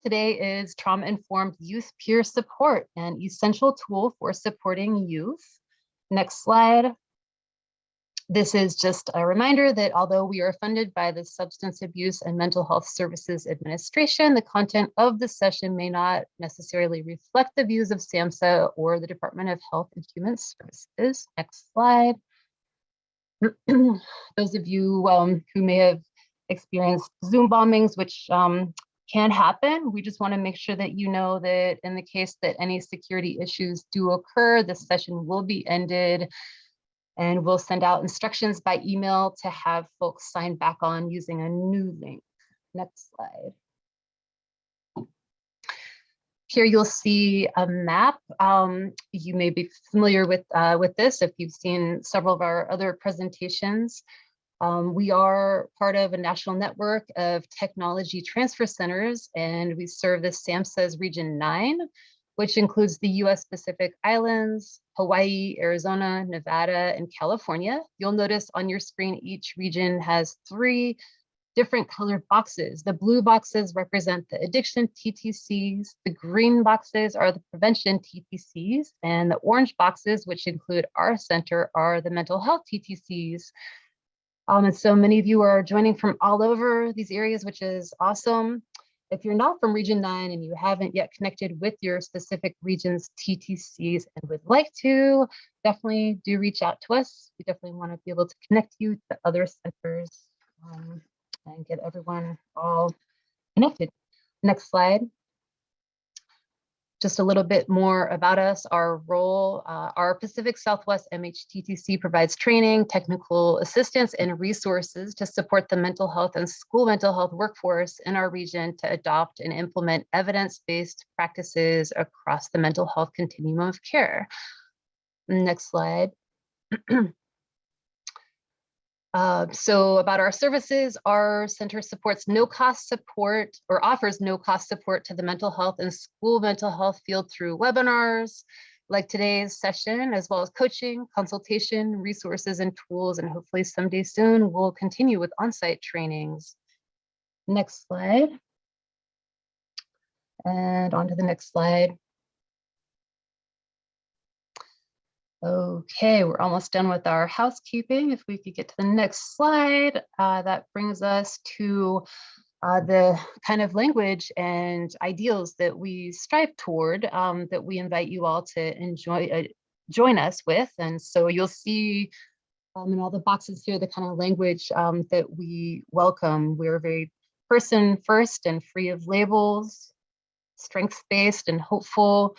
Today is trauma-informed youth peer support, an essential tool for supporting youth. Next slide. This is just a reminder that although we are funded by the Substance Abuse and Mental Health Services Administration, the content of the session may not necessarily reflect the views of SAMHSA or the Department of Health and Human Services. Next slide. Those of you who may have experienced Zoom bombings, which can happen, we just want to make sure that you know that in the case that any security issues do occur, this session will be ended, and we'll send out instructions by email to have folks sign back on using a new link. Next slide. Here you'll see a map. You may be familiar with this if you've seen several of our other presentations. We are part of a national network of technology transfer centers, and we serve the SAMHSA's Region 9, which includes the US Pacific Islands, Hawaii, Arizona, Nevada, and California. You'll notice on your screen, each region has 3 different colored boxes. The blue boxes represent the addiction TTCs, the green boxes are the prevention TTCs, and the orange boxes, which include our center, are the mental health TTCs. And so many of you are joining from all over these areas, which is awesome. If you're not from Region 9 and you haven't yet connected with your specific region's TTCs and would like to, definitely do reach out to us. We definitely want to be able to connect you to other centers and get everyone all connected. Next slide. Just a little bit more about us, our role. Our Pacific Southwest MHTTC provides training, technical assistance, and resources to support the mental health and school mental health workforce in our region to adopt and implement evidence-based practices across the mental health continuum of care. Next slide. So about our services, our center supports no-cost support or offers no-cost support to the mental health and school mental health field through webinars like today's session, as well as coaching, consultation, resources, and tools. And hopefully someday soon, we'll continue with on-site trainings. Next slide. And on to the next slide. Okay, we're almost done with our housekeeping. If we could get to the next slide, that brings us to the kind of language and ideals that we strive toward, that we invite you all to join us with. And so you'll see in all the boxes here, the kind of language that we welcome. We're very person first and free of labels, strengths-based and hopeful.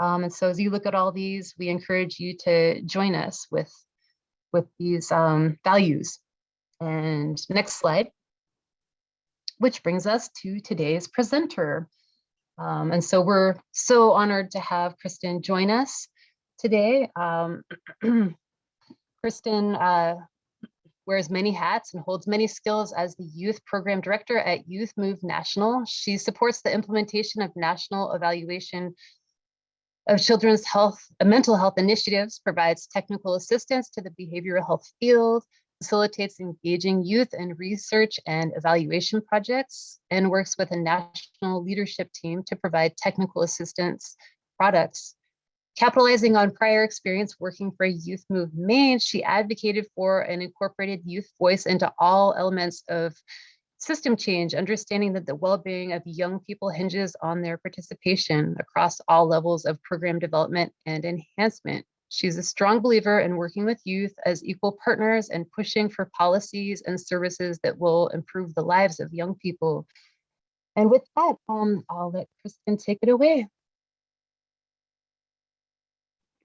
And so as you look at all these, we encourage you to join us with these values. And next slide, which brings us to today's presenter. And so we're so honored to have Kristen join us today. Kristen wears many hats and holds many skills as the youth program director at Youth Move National. She supports the implementation of national evaluation of children's mental health initiatives, provides technical assistance to the behavioral health field, facilitates engaging youth in research and evaluation projects, and works with a national leadership team to provide technical assistance products. Capitalizing on prior experience working for Youth Move Maine, she advocated for an incorporated youth voice into all elements of system change, understanding that the well-being of young people hinges on their participation across all levels of program development and enhancement. She's a strong believer in working with youth as equal partners and pushing for policies and services that will improve the lives of young people. And with that, I'll let Kristen take it away.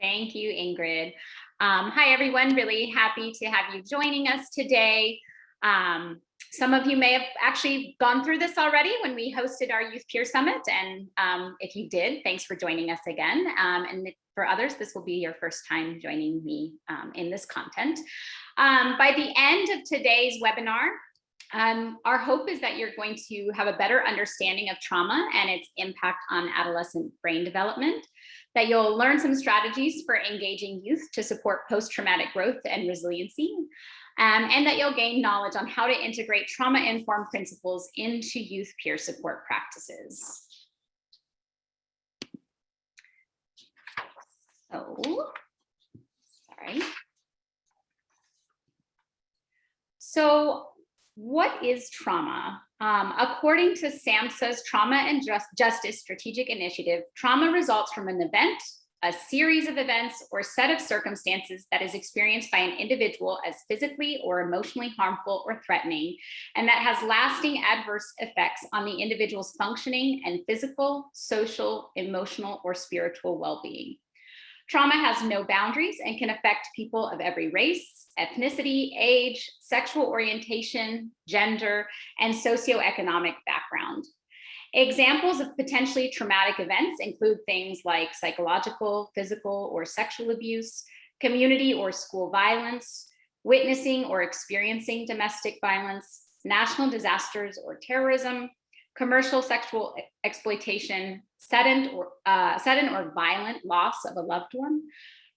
Thank you, Ingrid. Hi, everyone. Really happy to have you joining us today. Some of you may have actually gone through this already when we hosted our Youth Peer Summit. And if you did, thanks for joining us again. And for others, this will be your first time joining me in this content. By the end of today's webinar, our hope is that you're going to have a better understanding of trauma and its impact on adolescent brain development, that you'll learn some strategies for engaging youth to support post-traumatic growth and resiliency, and that you'll gain knowledge on how to integrate trauma-informed principles into youth peer support practices. Sorry. So what is trauma? According to SAMHSA's Trauma and Justice Strategic Initiative, trauma results from an event, a series of events, or set of circumstances that is experienced by an individual as physically or emotionally harmful or threatening, and that has lasting adverse effects on the individual's functioning and physical, social, emotional, or spiritual well-being. Trauma has no boundaries and can affect people of every race, ethnicity, age, sexual orientation, gender, and socioeconomic background. Examples of potentially traumatic events include things like psychological, physical, or sexual abuse, community or school violence, witnessing or experiencing domestic violence, national disasters or terrorism, commercial sexual exploitation, sudden or violent loss of a loved one,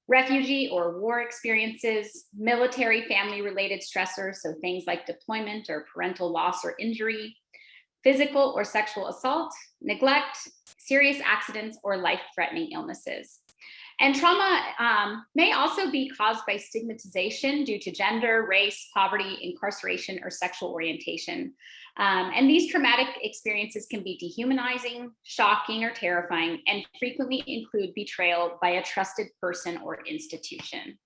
refugee or war experiences, military family-related stressors, so things like deployment or parental loss or injury, physical or sexual assault, neglect, serious accidents, or life-threatening illnesses. And trauma may also be caused by stigmatization due to gender, race, poverty, incarceration, or sexual orientation. And these traumatic experiences can be dehumanizing, shocking, or terrifying, and frequently include betrayal by a trusted person or institution.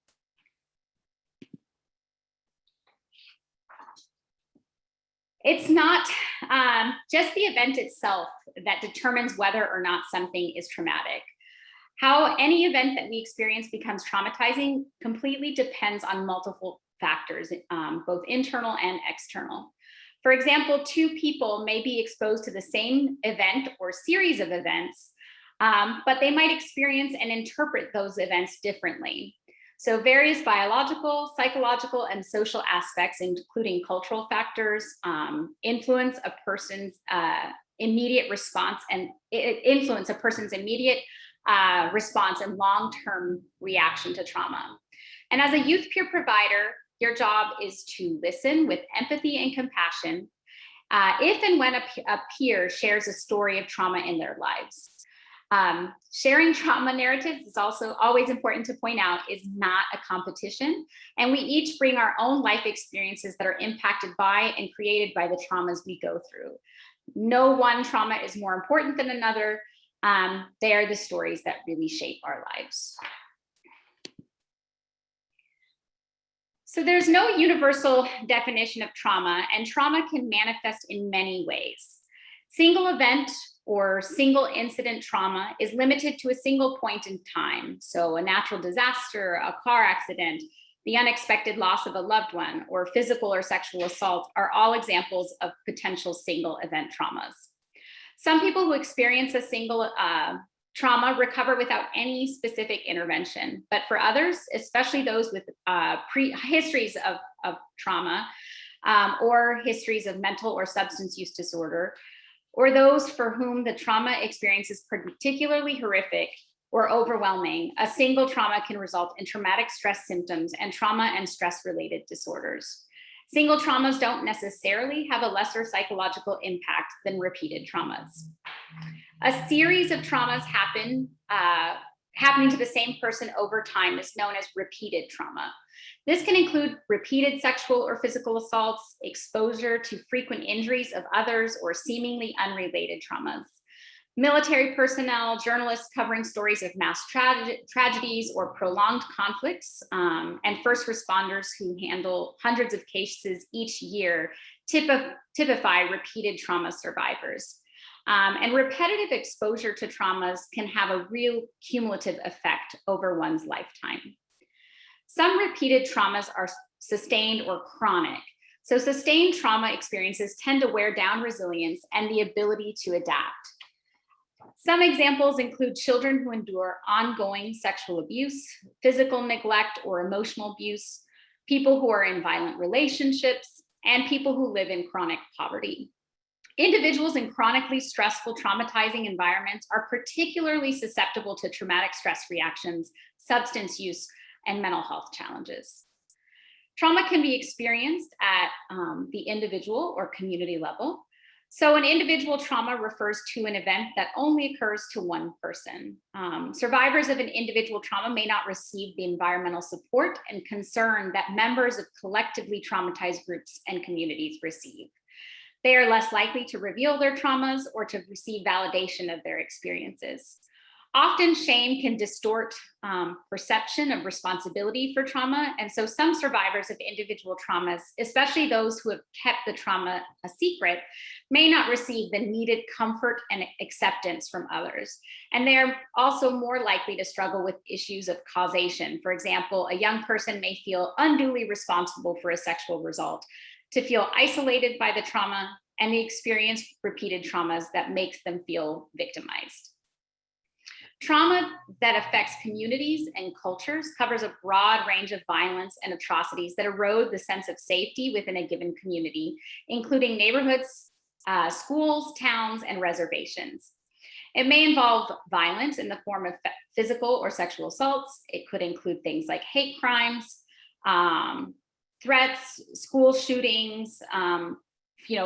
It's not just the event itself that determines whether or not something is traumatic. How any event that we experience becomes traumatizing completely depends on multiple factors, both internal and external. For example, two people may be exposed to the same event or series of events, but they might experience and interpret those events differently. So various biological, psychological, and social aspects, including cultural factors, influence a person's immediate response and influence a person's immediate response and long-term reaction to trauma. And as a youth peer provider, your job is to listen with empathy and compassion if and when a peer shares a story of trauma in their lives. Sharing trauma narratives is also always important to point out is not a competition. And we each bring our own life experiences that are impacted by and created by the traumas we go through. No one trauma is more important than another. They are the stories that really shape our lives. So there's no universal definition of trauma, and trauma can manifest in many ways. Single event or single incident trauma is limited to a single point in time. So a natural disaster, a car accident, the unexpected loss of a loved one, or physical or sexual assault are all examples of potential single event traumas. Some people who experience a single trauma recover without any specific intervention, but for others, especially those with histories of trauma or histories of mental or substance use disorder, or those for whom the trauma experience is particularly horrific or overwhelming, a single trauma can result in traumatic stress symptoms and trauma and stress-related disorders. Single traumas don't necessarily have a lesser psychological impact than repeated traumas. A series of traumas happening to the same person over time is known as repeated trauma. This can include repeated sexual or physical assaults, exposure to frequent injuries of others, or seemingly unrelated traumas. Military personnel, journalists covering stories of mass tragedies or prolonged conflicts, and first responders who handle hundreds of cases each year typify repeated trauma survivors. And repetitive exposure to traumas can have a real cumulative effect over one's lifetime. Some repeated traumas are sustained or chronic. So sustained trauma experiences tend to wear down resilience and the ability to adapt. Some examples include children who endure ongoing sexual abuse, physical neglect or emotional abuse, people who are in violent relationships, and people who live in chronic poverty. Individuals in chronically stressful, traumatizing environments are particularly susceptible to traumatic stress reactions, substance use, and mental health challenges. Trauma can be experienced at the individual or community level. So an individual trauma refers to an event that only occurs to one person. Survivors of an individual trauma may not receive the environmental support and concern that members of collectively traumatized groups and communities receive. They are less likely to reveal their traumas or to receive validation of their experiences. Often shame can distort perception of responsibility for trauma. And so some survivors of individual traumas, especially those who have kept the trauma a secret, may not receive the needed comfort and acceptance from others. And they're also more likely to struggle with issues of causation. For example, a young person may feel unduly responsible for a sexual result, to feel isolated by the trauma, and the experience repeated traumas that makes them feel victimized. Trauma that affects communities and cultures covers a broad range of violence and atrocities that erode the sense of safety within a given community, including neighborhoods, schools, towns, and reservations. It may involve violence in the form of physical or sexual assaults. It could include things like hate crimes, threats, school shootings.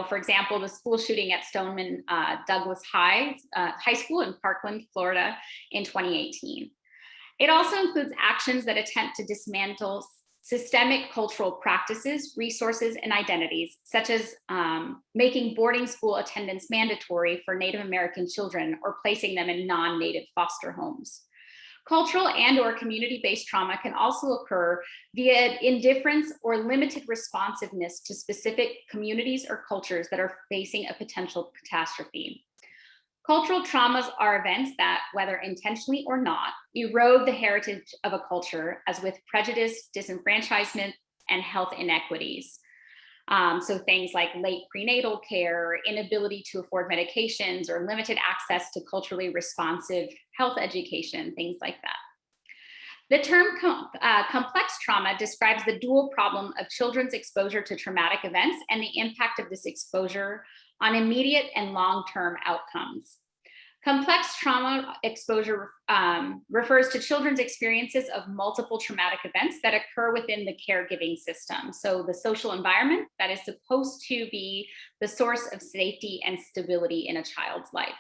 For example, the school shooting at Stoneman Douglas High School in Parkland, Florida in 2018. It also includes actions that attempt to dismantle systemic cultural practices, resources, and identities, such as making boarding school attendance mandatory for Native American children or placing them in non-Native foster homes. Cultural and/or community-based trauma can also occur via indifference or limited responsiveness to specific communities or cultures that are facing a potential catastrophe. Cultural traumas are events that, whether intentionally or not, erode the heritage of a culture, as with prejudice, disenfranchisement, and health inequities. So things like late prenatal care, inability to afford medications, or limited access to culturally responsive health education, things like that. The term complex trauma describes the dual problem of children's exposure to traumatic events and the impact of this exposure on immediate and long-term outcomes. Complex trauma exposure refers to children's experiences of multiple traumatic events that occur within the caregiving system. So the social environment that is supposed to be the source of safety and stability in a child's life.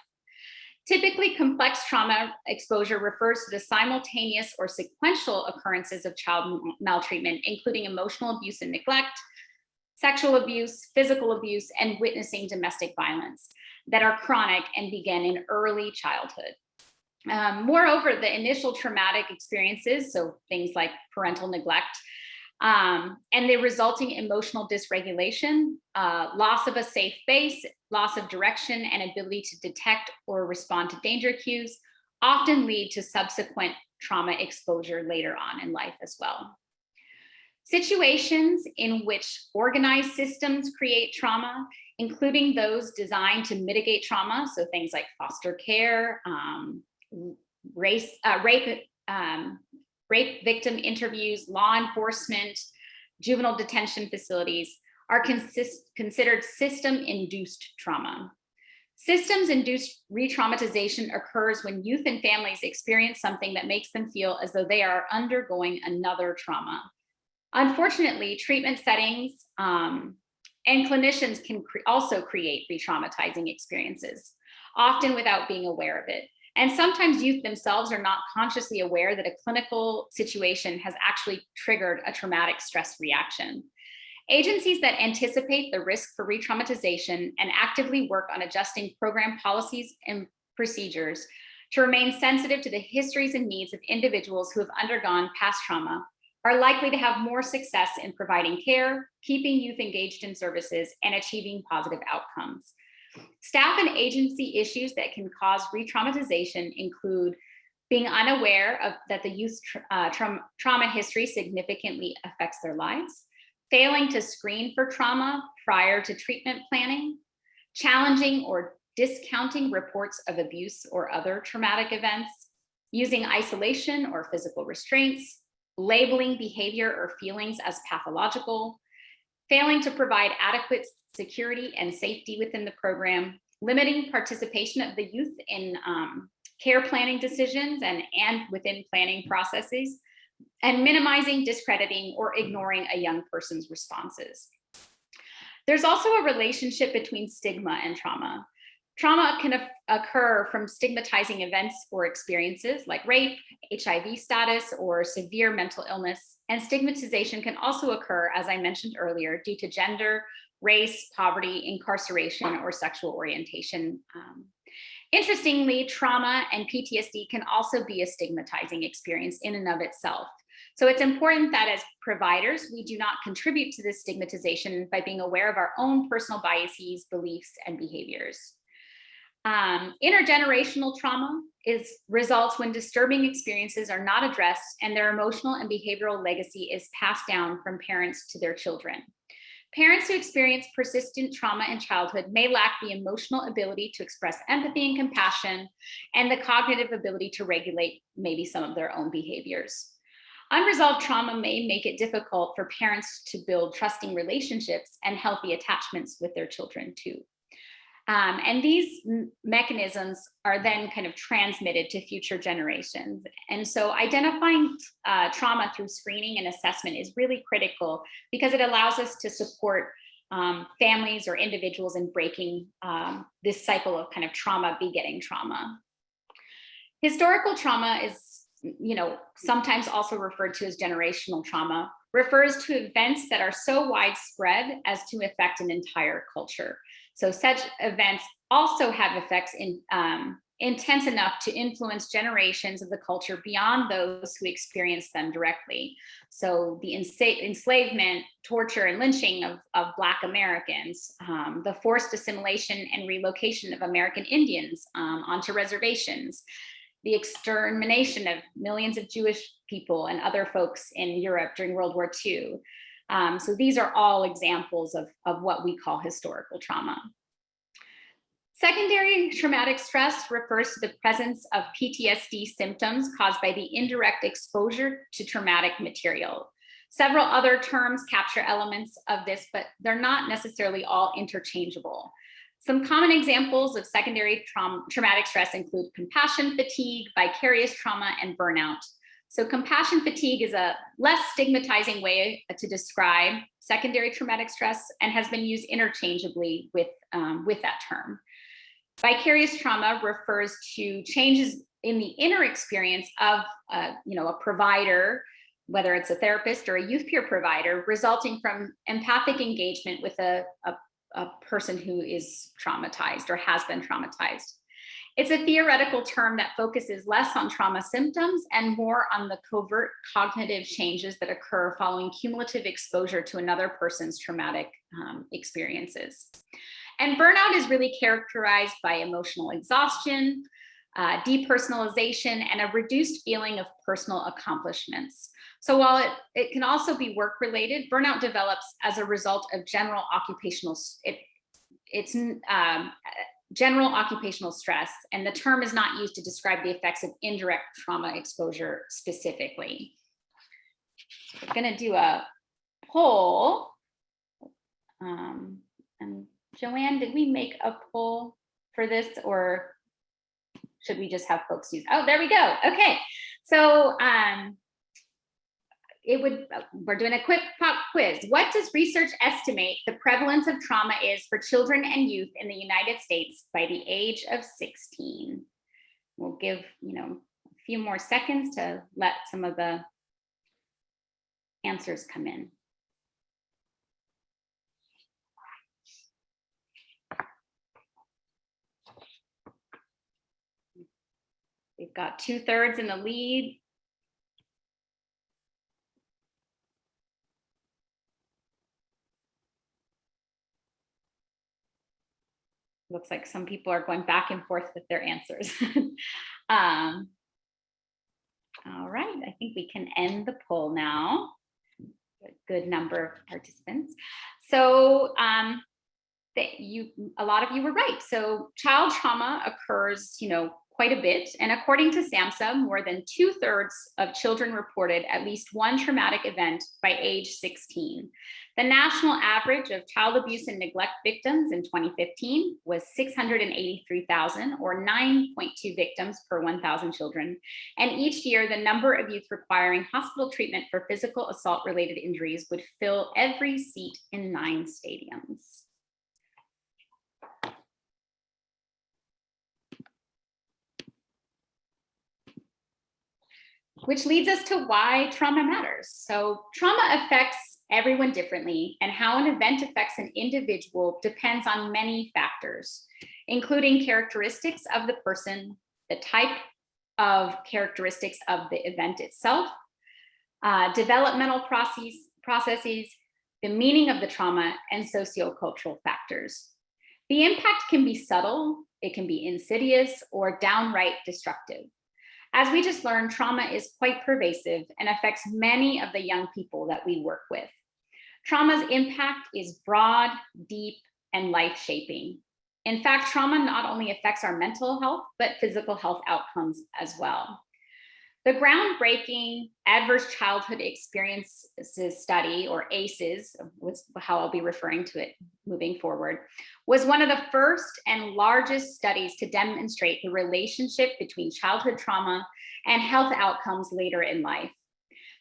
Typically, complex trauma exposure refers to the simultaneous or sequential occurrences of child maltreatment, including emotional abuse and neglect, sexual abuse, physical abuse, and witnessing domestic violence that are chronic and begin in early childhood. Moreover, the initial traumatic experiences, so things like parental neglect, and the resulting emotional dysregulation, loss of a safe base, loss of direction, and ability to detect or respond to danger cues often lead to subsequent trauma exposure later on in life as well. Situations in which organized systems create trauma, including those designed to mitigate trauma, so things like foster care, rape victim interviews, law enforcement, juvenile detention facilities, are considered system-induced trauma. Systems-induced re-traumatization occurs when youth and families experience something that makes them feel as though they are undergoing another trauma. Unfortunately, treatment settings and clinicians can also create re-traumatizing experiences, often without being aware of it. And sometimes youth themselves are not consciously aware that a clinical situation has actually triggered a traumatic stress reaction. Agencies that anticipate the risk for re-traumatization and actively work on adjusting program policies and procedures to remain sensitive to the histories and needs of individuals who have undergone past trauma are likely to have more success in providing care, keeping youth engaged in services, and achieving positive outcomes. Staff and agency issues that can cause re-traumatization include being unaware of that the youth's trauma history significantly affects their lives, failing to screen for trauma prior to treatment planning, challenging or discounting reports of abuse or other traumatic events, using isolation or physical restraints, labeling behavior or feelings as pathological, failing to provide adequate security and safety within the program, limiting participation of the youth in care planning decisions and within planning processes, and minimizing, discrediting, or ignoring a young person's responses. There's also a relationship between stigma and trauma. Trauma can occur from stigmatizing events or experiences like rape, HIV status, or severe mental illness. And stigmatization can also occur, as I mentioned earlier, due to gender, race, poverty, incarceration, or sexual orientation. Interestingly, trauma and PTSD can also be a stigmatizing experience in and of itself. So it's important that as providers, we do not contribute to this stigmatization by being aware of our own personal biases, beliefs, and behaviors. Intergenerational trauma results when disturbing experiences are not addressed and their emotional and behavioral legacy is passed down from parents to their children. Parents who experience persistent trauma in childhood may lack the emotional ability to express empathy and compassion and the cognitive ability to regulate maybe some of their own behaviors. Unresolved trauma may make it difficult for parents to build trusting relationships and healthy attachments with their children too. And these mechanisms are then kind of transmitted to future generations. And so identifying trauma through screening and assessment is really critical because it allows us to support families or individuals in breaking this cycle of kind of trauma begetting trauma. Historical trauma is, sometimes also referred to as generational trauma, refers to events that are so widespread as to affect an entire culture. So such events also have effects intense enough to influence generations of the culture beyond those who experience them directly. So the enslavement, torture, and lynching of Black Americans, the forced assimilation and relocation of American Indians onto reservations, the extermination of millions of Jewish people and other folks in Europe during World War II. So these are all examples of what we call historical trauma. Secondary traumatic stress refers to the presence of PTSD symptoms caused by the indirect exposure to traumatic material. Several other terms capture elements of this, but they're not necessarily all interchangeable. Some common examples of secondary traumatic stress include compassion fatigue, vicarious trauma, and burnout. So compassion fatigue is a less stigmatizing way to describe secondary traumatic stress and has been used interchangeably with that term. Vicarious trauma refers to changes in the inner experience of a provider, whether it's a therapist or a youth peer provider, resulting from empathic engagement with a person who is traumatized or has been traumatized. It's a theoretical term that focuses less on trauma symptoms and more on the covert cognitive changes that occur following cumulative exposure to another person's traumatic experiences. And burnout is really characterized by emotional exhaustion, depersonalization, and a reduced feeling of personal accomplishments. So while it can also be work-related, burnout develops as a result of general occupational stress, and the term is not used to describe the effects of indirect trauma exposure specifically. We're going to do a poll. And Joanne, did we make a poll for this, or should we just have folks use? Oh, there we go. Okay, so we're doing a quick pop quiz. What does research estimate the prevalence of trauma is for children and youth in the United States by the age of 16? We'll give a few more seconds to let some of the answers come in. We've got 2/3 in the lead. Looks like some people are going back and forth with their answers. All right, I think we can end the poll now. A good number of participants. So a lot of you were right. So child trauma occurs, quite a bit. And according to SAMHSA, more than 2/3 of children reported at least one traumatic event by age 16. The national average of child abuse and neglect victims in 2015 was 683,000, or 9.2 victims per 1,000 children. And each year, the number of youth requiring hospital treatment for physical assault-related injuries would fill every seat in 9 stadiums. Which leads us to why trauma matters. So trauma affects everyone differently, and how an event affects an individual depends on many factors, including characteristics of the person, the type of characteristics of the event itself, developmental processes, the meaning of the trauma, and sociocultural factors. The impact can be subtle, it can be insidious, or downright destructive. As we just learned, trauma is quite pervasive and affects many of the young people that we work with. Trauma's impact is broad, deep, and life-shaping. In fact, trauma not only affects our mental health, but physical health outcomes as well. The groundbreaking Adverse Childhood Experiences Study, or ACEs, was how I'll be referring to it moving forward, was one of the first and largest studies to demonstrate the relationship between childhood trauma and health outcomes later in life.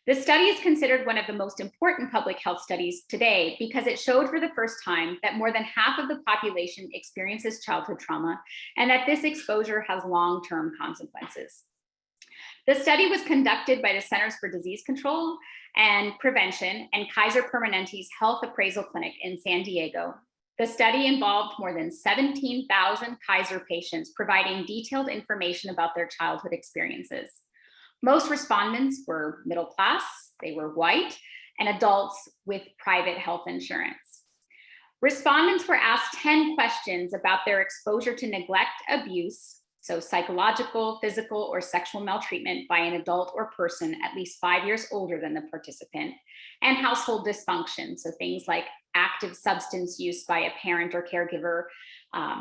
The study is considered one of the most important public health studies today because it showed for the first time that more than half of the population experiences childhood trauma, and that this exposure has long-term consequences. The study was conducted by the Centers for Disease Control and Prevention and Kaiser Permanente's Health Appraisal Clinic in San Diego. The study involved more than 17,000 Kaiser patients, providing detailed information about their childhood experiences. Most respondents were middle class, they were white, and adults with private health insurance. Respondents were asked 10 questions about their exposure to neglect, abuse, so psychological, physical, or sexual maltreatment by an adult or person at least 5 years older than the participant, and household dysfunction, so things like active substance use by a parent or caregiver,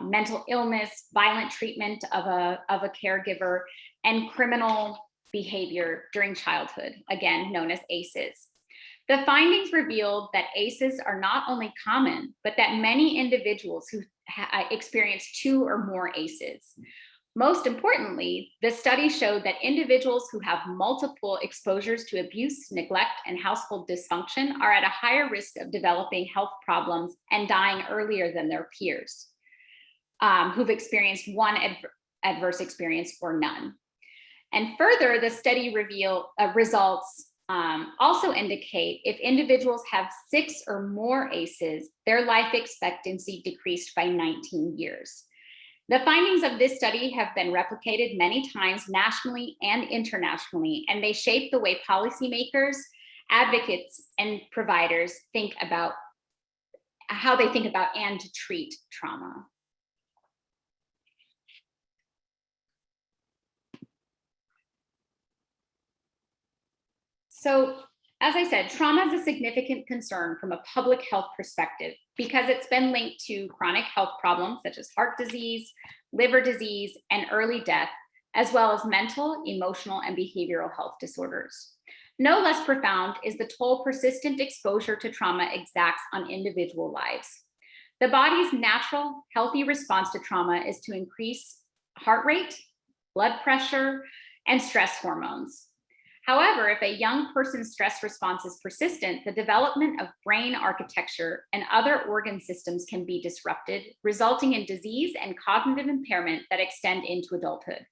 mental illness, violent treatment of a caregiver, and criminal behavior during childhood, again known as ACEs. The findings revealed that ACEs are not only common, but that many individuals who experience 2 or more ACEs. Most importantly, the study showed that individuals who have multiple exposures to abuse, neglect, and household dysfunction are at a higher risk of developing health problems and dying earlier than their peers who've experienced one adverse experience or none. And further, the study results also indicate if individuals have 6 or more ACEs, their life expectancy decreased by 19 years. The findings of this study have been replicated many times nationally and internationally, and they shape the way policymakers, advocates, and providers think about how they think about and to treat trauma. So, as I said, trauma is a significant concern from a public health perspective because it's been linked to chronic health problems such as heart disease, liver disease, and early death, as well as mental, emotional, and behavioral health disorders. No less profound is the toll persistent exposure to trauma exacts on individual lives. The body's natural, healthy response to trauma is to increase heart rate, blood pressure, and stress hormones. However, if a young person's stress response is persistent, the development of brain architecture and other organ systems can be disrupted, resulting in disease and cognitive impairment that extend into adulthood.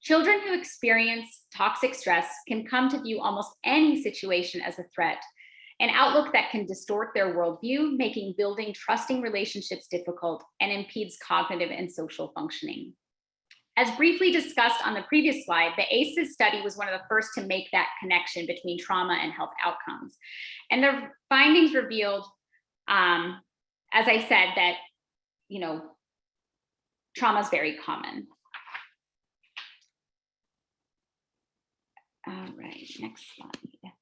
Children who experience toxic stress can come to view almost any situation as a threat, an outlook that can distort their worldview, making building trusting relationships difficult and impedes cognitive and social functioning. As briefly discussed on the previous slide, the ACEs study was one of the first to make that connection between trauma and health outcomes. And the findings revealed, as I said, that, trauma is very common. All right, next slide.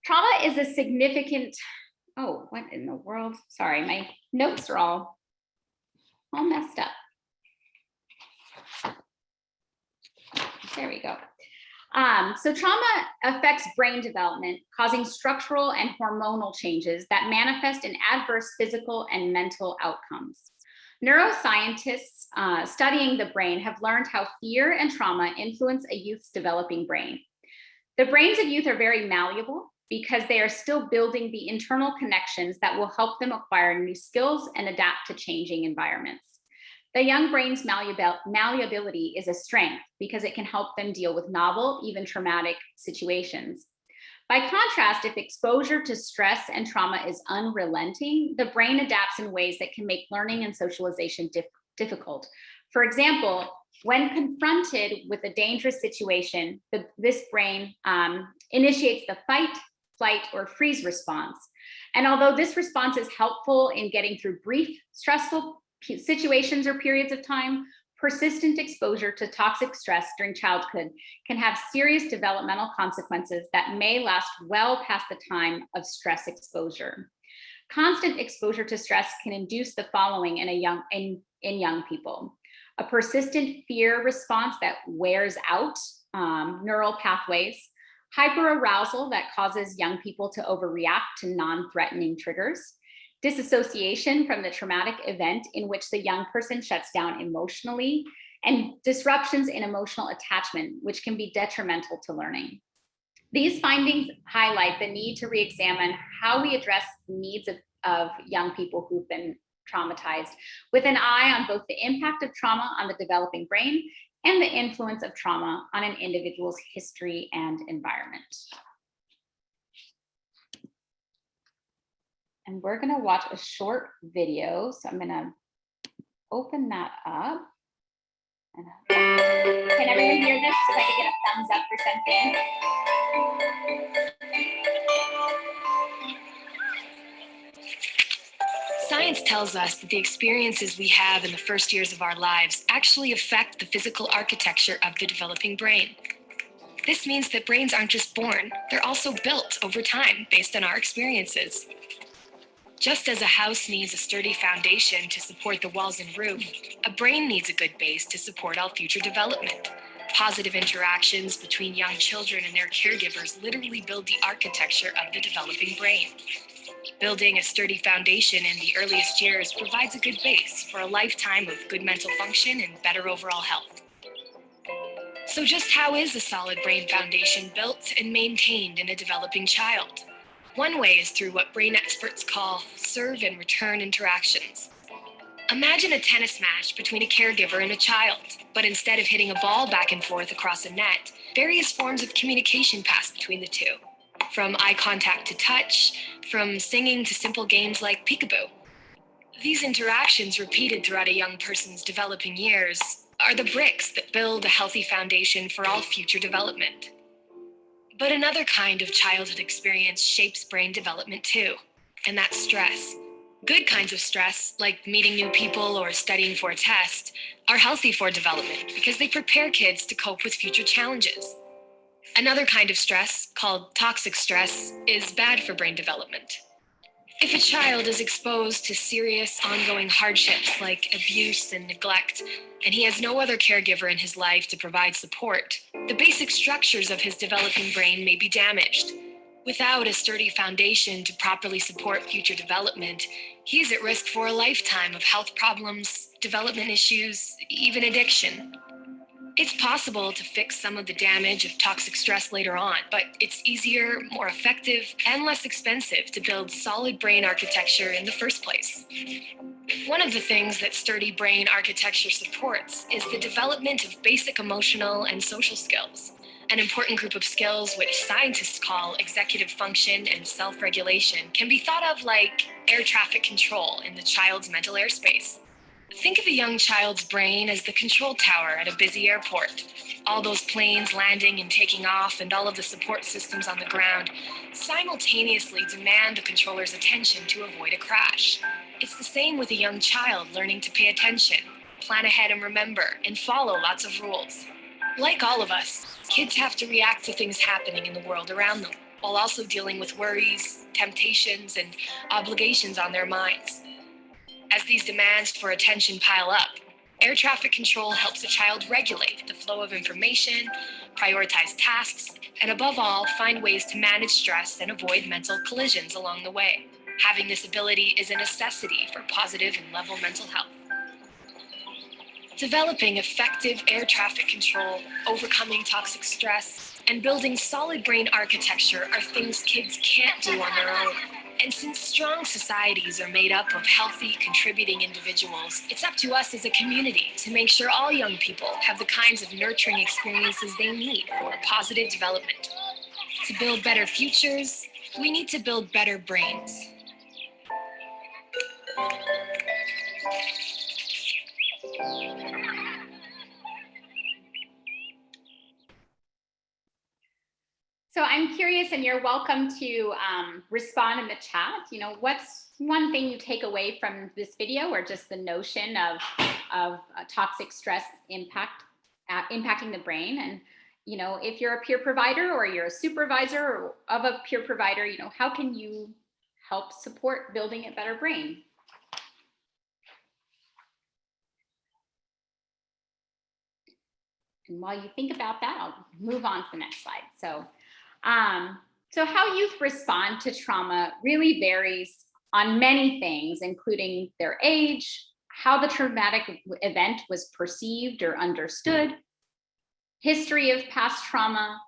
Trauma is a significant, oh, what in the world? Sorry, my notes are all messed up. There we go. So trauma affects brain development, causing structural and hormonal changes that manifest in adverse physical and mental outcomes. Neuroscientists studying the brain have learned how fear and trauma influence a youth's developing brain. The brains of youth are very malleable because they are still building the internal connections that will help them acquire new skills and adapt to changing environments. The young brain's malleability is a strength because it can help them deal with novel, even traumatic situations. By contrast, if exposure to stress and trauma is unrelenting, the brain adapts in ways that can make learning and socialization difficult. For example, when confronted with a dangerous situation, this brain initiates the fight, flight, or freeze response. And although this response is helpful in getting through brief, stressful situations or periods of time, persistent exposure to toxic stress during childhood can have serious developmental consequences that may last well past the time of stress exposure. Constant exposure to stress can induce the following in young people: a persistent fear response that wears out neural pathways, hyperarousal that causes young people to overreact to non-threatening triggers, disassociation from the traumatic event in which the young person shuts down emotionally, and disruptions in emotional attachment, which can be detrimental to learning. These findings highlight the need to re-examine how we address the needs of young people who've been traumatized, with an eye on both the impact of trauma on the developing brain and the influence of trauma on an individual's history and environment. And we're gonna watch a short video. So I'm gonna open that up. And can everyone hear this? If I could get a thumbs up for something. Science tells us that the experiences we have in the first years of our lives actually affect the physical architecture of the developing brain. This means that brains aren't just born, they're also built over time based on our experiences. Just as a house needs a sturdy foundation to support the walls and roof, a brain needs a good base to support all future development. Positive interactions between young children and their caregivers literally build the architecture of the developing brain. Building a sturdy foundation in the earliest years provides a good base for a lifetime of good mental function and better overall health. So just how is a solid brain foundation built and maintained in a developing child? One way is through what brain experts call serve and return interactions. Imagine a tennis match between a caregiver and a child, but instead of hitting a ball back and forth across a net, various forms of communication pass between the two. From eye contact to touch, from singing to simple games like peekaboo. These interactions, repeated throughout a young person's developing years, are the bricks that build a healthy foundation for all future development. But another kind of childhood experience shapes brain development too, and that's stress. Good kinds of stress, like meeting new people or studying for a test, are healthy for development because they prepare kids to cope with future challenges. Another kind of stress, called toxic stress, is bad for brain development. If a child is exposed to serious ongoing hardships like abuse and neglect, and he has no other caregiver in his life to provide support, the basic structures of his developing brain may be damaged. Without a sturdy foundation to properly support future development, he is at risk for a lifetime of health problems, development issues, even addiction. It's possible to fix some of the damage of toxic stress later on, but it's easier, more effective, and less expensive to build solid brain architecture in the first place. One of the things that sturdy brain architecture supports is the development of basic emotional and social skills, an important group of skills which scientists call executive function and self-regulation can be thought of like air traffic control in the child's mental airspace. Think of a young child's brain as the control tower at a busy airport. All those planes landing and taking off and all of the support systems on the ground simultaneously demand the controller's attention to avoid a crash. It's the same with a young child learning to pay attention, plan ahead and remember, and follow lots of rules. Like all of us, kids have to react to things happening in the world around them, while also dealing with worries, temptations, and obligations on their minds. As these demands for attention pile up, Air traffic control helps a child regulate the flow of information, prioritize tasks, and above all, find ways to manage stress and avoid mental collisions along the way. Having this ability is a necessity for positive and level mental health. Developing effective air traffic control, overcoming toxic stress, and building solid brain architecture are things kids can't do on their own. And since strong societies are made up of healthy, contributing individuals, it's up to us as a community to make sure all young people have the kinds of nurturing experiences they need for positive development. To build better futures, we need to build better brains. So I'm curious, and you're welcome to respond in the chat. You know, what's one thing you take away from this video, or just the notion of toxic stress impacting the brain? And, you know, if you're a peer provider or you're a supervisor of a peer provider, you know, how can you help support building a better brain? And while you think about that, I'll move on to the next slide. So how youth respond to trauma really varies on many things, including their age, how the traumatic event was perceived or understood, history of past trauma,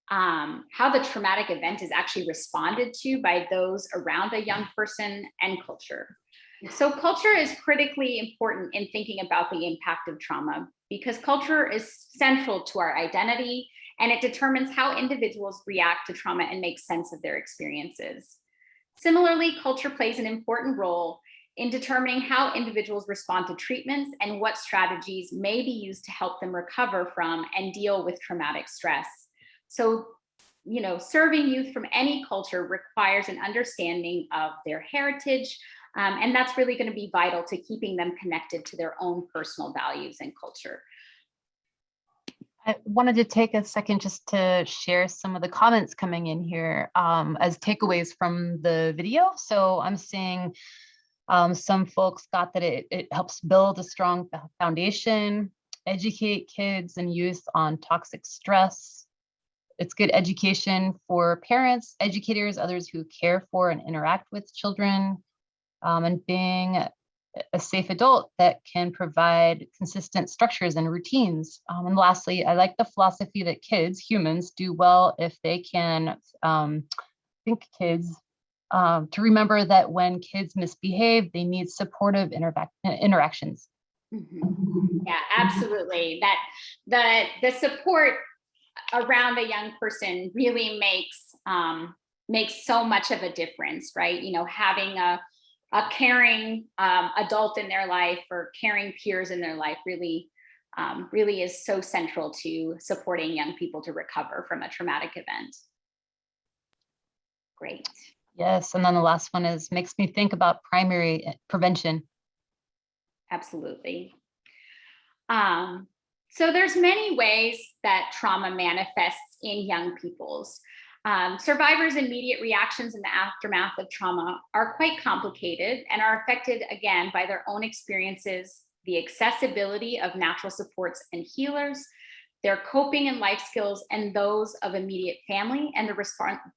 how the traumatic event is actually responded to by those around a young person, and culture. So culture is critically important in thinking about the impact of trauma, because culture is central to our identity, and it determines how individuals react to trauma and make sense of their experiences. Similarly, culture plays an important role in determining how individuals respond to treatments and what strategies may be used to help them recover from and deal with traumatic stress. So, you know, serving youth from any culture requires an understanding of their heritage, and that's really going to be vital to keeping them connected to their own personal values and culture. I wanted to take a second just to share some of the comments coming in here as takeaways from the video. So I'm seeing some folks got that it helps build a strong foundation, educate kids and youth on toxic stress. It's good education for parents, educators, others who care for and interact with children, and being a safe adult that can provide consistent structures and routines. And lastly, I like the philosophy that kids, humans, do well if they can think kids to remember that when kids misbehave, they need supportive interactions. Mm-hmm. Yeah, absolutely. That the support around a young person really makes so much of a difference, right? You know, having a caring adult in their life or caring peers in their life really is so central to supporting young people to recover from a traumatic event. Great. Yes, and then the last one is makes me think about primary prevention. Absolutely. So there's many ways that trauma manifests in young people's. Survivors' immediate reactions in the aftermath of trauma are quite complicated and are affected, again, by their own experiences, the accessibility of natural supports and healers, their coping and life skills, and those of immediate family, and the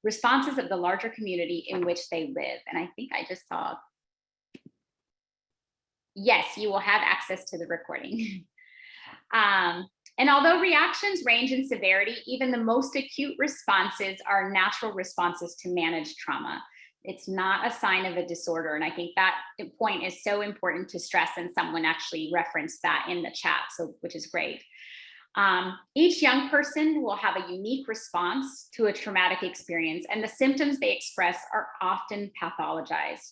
responses of the larger community in which they live. And I think I just saw, yes, you will have access to the recording. And although reactions range in severity, even the most acute responses are natural responses to manage trauma. It's not a sign of a disorder. And I think that point is so important to stress, and someone actually referenced that in the chat, so which is great. Each young person will have a unique response to a traumatic experience, and the symptoms they express are often pathologized.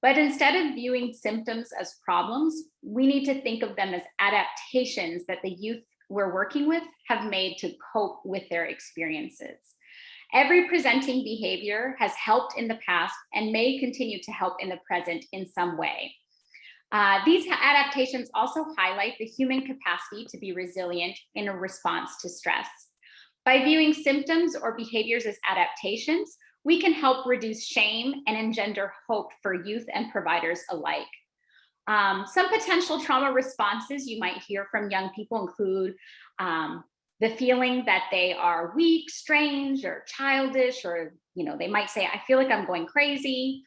But instead of viewing symptoms as problems, we need to think of them as adaptations that the youth we're working with have made to cope with their experiences. Every presenting behavior has helped in the past and may continue to help in the present in some way. These adaptations also highlight the human capacity to be resilient in a response to stress. By viewing symptoms or behaviors as adaptations, we can help reduce shame and engender hope for youth and providers alike. Some potential trauma responses you might hear from young people include the feeling that they are weak, strange, or childish, or they might say, I feel like I'm going crazy.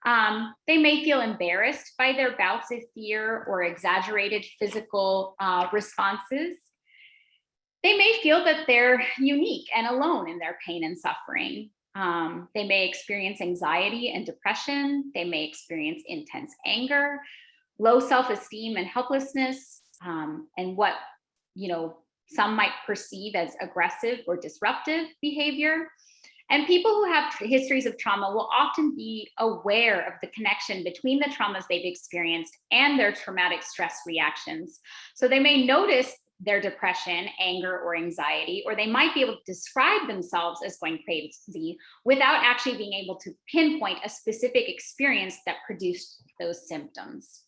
They may feel embarrassed by their bouts of fear or exaggerated physical responses. They may feel that they're unique and alone in their pain and suffering. They may experience anxiety and depression. They may experience intense anger, low self-esteem and helplessness, and what some might perceive as aggressive or disruptive behavior. And people who have histories of trauma will often be aware of the connection between the traumas they've experienced and their traumatic stress reactions. So they may notice their depression, anger, or anxiety, or they might be able to describe themselves as going crazy without actually being able to pinpoint a specific experience that produced those symptoms.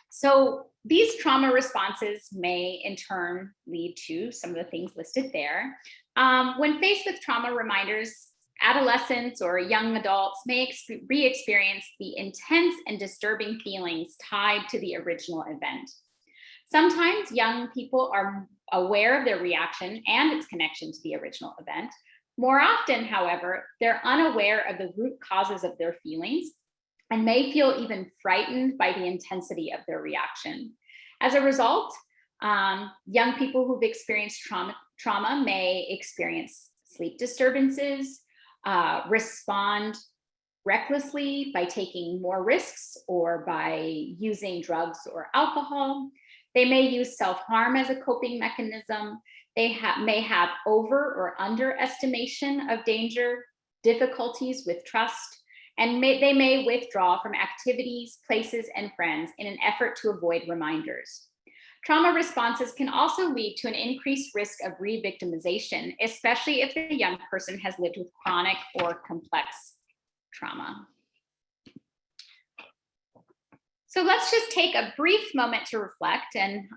So these trauma responses may in turn lead to some of the things listed there. When faced with trauma reminders, adolescents or young adults may re-experience the intense and disturbing feelings tied to the original event. Sometimes young people are aware of their reaction and its connection to the original event. More often, however, they're unaware of the root causes of their feelings and may feel even frightened by the intensity of their reaction. As a result, young people who've experienced trauma may experience sleep disturbances, respond recklessly by taking more risks or by using drugs or alcohol. They may use self-harm as a coping mechanism. They may have over or underestimation of danger, difficulties with trust, and they may withdraw from activities, places, and friends in an effort to avoid reminders. Trauma responses can also lead to an increased risk of re-victimization, especially if the young person has lived with chronic or complex trauma. So let's just take a brief moment to reflect and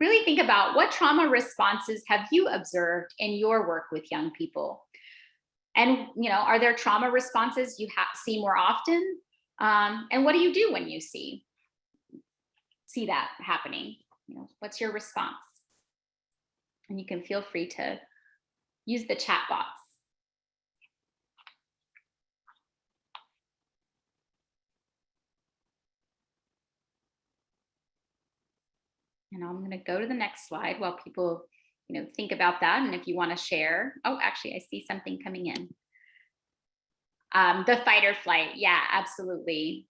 really think about what trauma responses have you observed in your work with young people? And are there trauma responses you see more often? And what do you do when you see that happening? What's your response? And you can feel free to use the chat box. And I'm going to go to the next slide while people think about that. And if you want to share, oh, actually, I see something coming in. The fight or flight. Yeah, absolutely.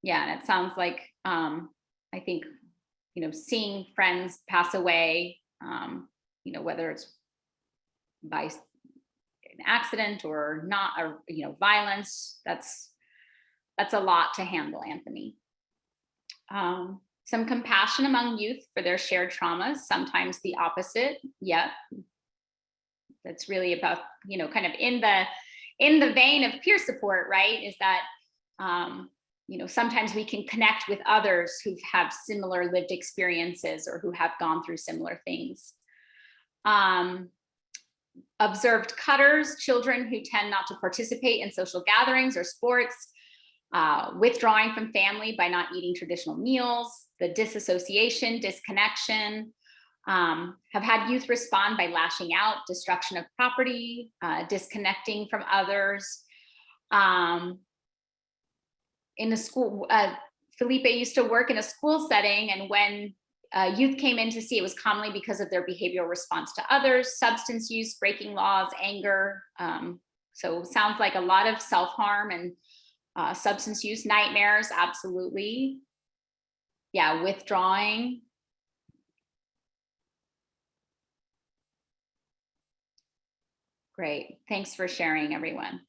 Yeah, and it sounds like, I think, seeing friends pass away, whether it's by an accident or not, or, violence, that's a lot to handle, Anthony. Some compassion among youth for their shared traumas, sometimes the opposite. Yeah, that's really about, kind of in the vein of peer support, right? Is that, sometimes we can connect with others who have similar lived experiences or who have gone through similar things. Observed cutters, children who tend not to participate in social gatherings or sports, withdrawing from family by not eating traditional meals, the disassociation, disconnection, have had youth respond by lashing out, destruction of property, disconnecting from others. In a school, Felipe used to work in a school setting, and when youth came in to see, it was commonly because of their behavioral response to others, substance use, breaking laws, anger. So sounds like a lot of self-harm and substance use, nightmares, absolutely. Yeah, withdrawing. Great, thanks for sharing, everyone.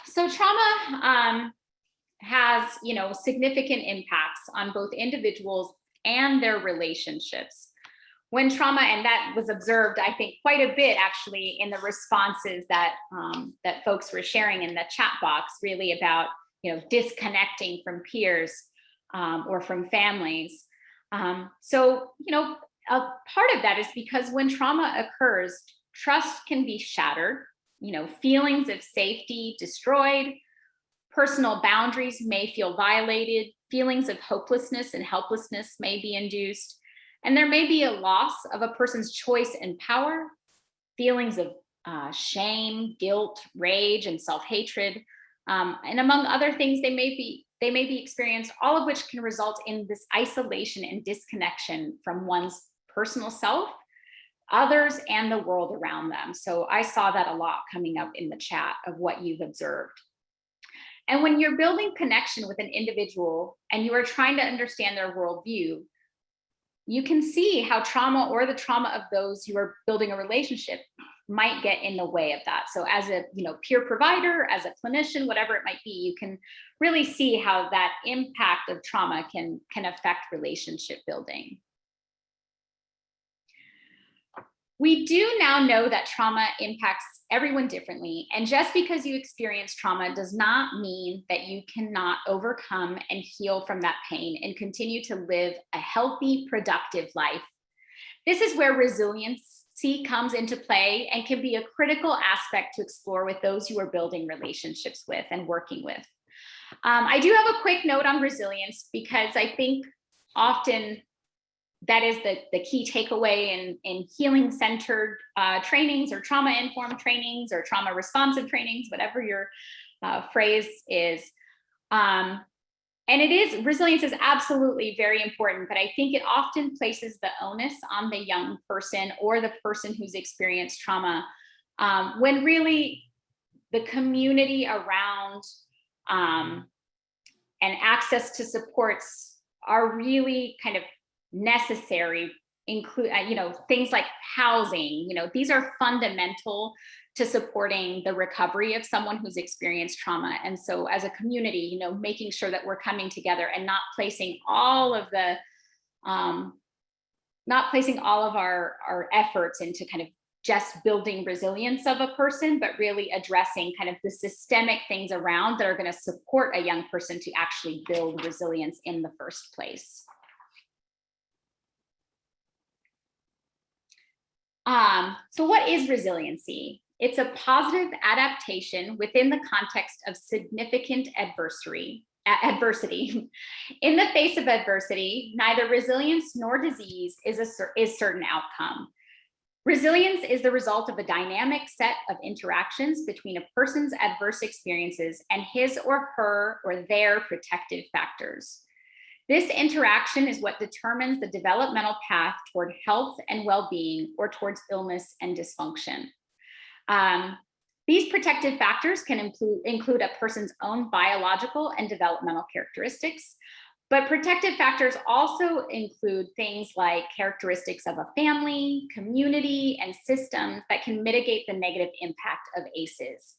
So trauma has, significant impacts on both individuals and their relationships. When trauma, and that was observed, I think, quite a bit actually in the responses that that folks were sharing in the chat box, really about disconnecting from peers or from families. So, a part of that is because when trauma occurs, trust can be shattered, feelings of safety destroyed, personal boundaries may feel violated, feelings of hopelessness and helplessness may be induced, and there may be a loss of a person's choice and power, feelings of shame, guilt, rage, and self-hatred. And among other things, they may be experienced, all of which can result in this isolation and disconnection from one's personal self, others, and the world around them. So I saw that a lot coming up in the chat of what you've observed. And when you're building connection with an individual and you are trying to understand their worldview, you can see how trauma or the trauma of those you are building a relationship might get in the way of that. So as a peer provider, as a clinician, whatever it might be, you can really see how that impact of trauma can affect relationship building. We do now know that trauma impacts everyone differently. And just because you experience trauma does not mean that you cannot overcome and heal from that pain and continue to live a healthy, productive life. This is where resiliency comes into play and can be a critical aspect to explore with those you are building relationships with and working with. I do have a quick note on resilience because I think often that is the key takeaway in healing-centered trainings or trauma-informed trainings or trauma-responsive trainings, whatever your phrase is. And resilience is absolutely very important, but I think it often places the onus on the young person or the person who's experienced trauma, when really the community around and access to supports are really kind of necessary. Include things like housing. These are fundamental to supporting the recovery of someone who's experienced trauma. And so as a community, making sure that we're coming together and not placing all of our efforts into kind of just building resilience of a person, but really addressing kind of the systemic things around that are going to support a young person to actually build resilience in the first place. So what is resiliency? It's a positive adaptation within the context of significant adversity. In the face of adversity, neither resilience nor disease is certain outcome. Resilience is the result of a dynamic set of interactions between a person's adverse experiences and his or her or their protective factors. This interaction is what determines the developmental path toward health and well-being or towards illness and dysfunction. These protective factors can include a person's own biological and developmental characteristics, but protective factors also include things like characteristics of a family, community, and systems that can mitigate the negative impact of ACEs.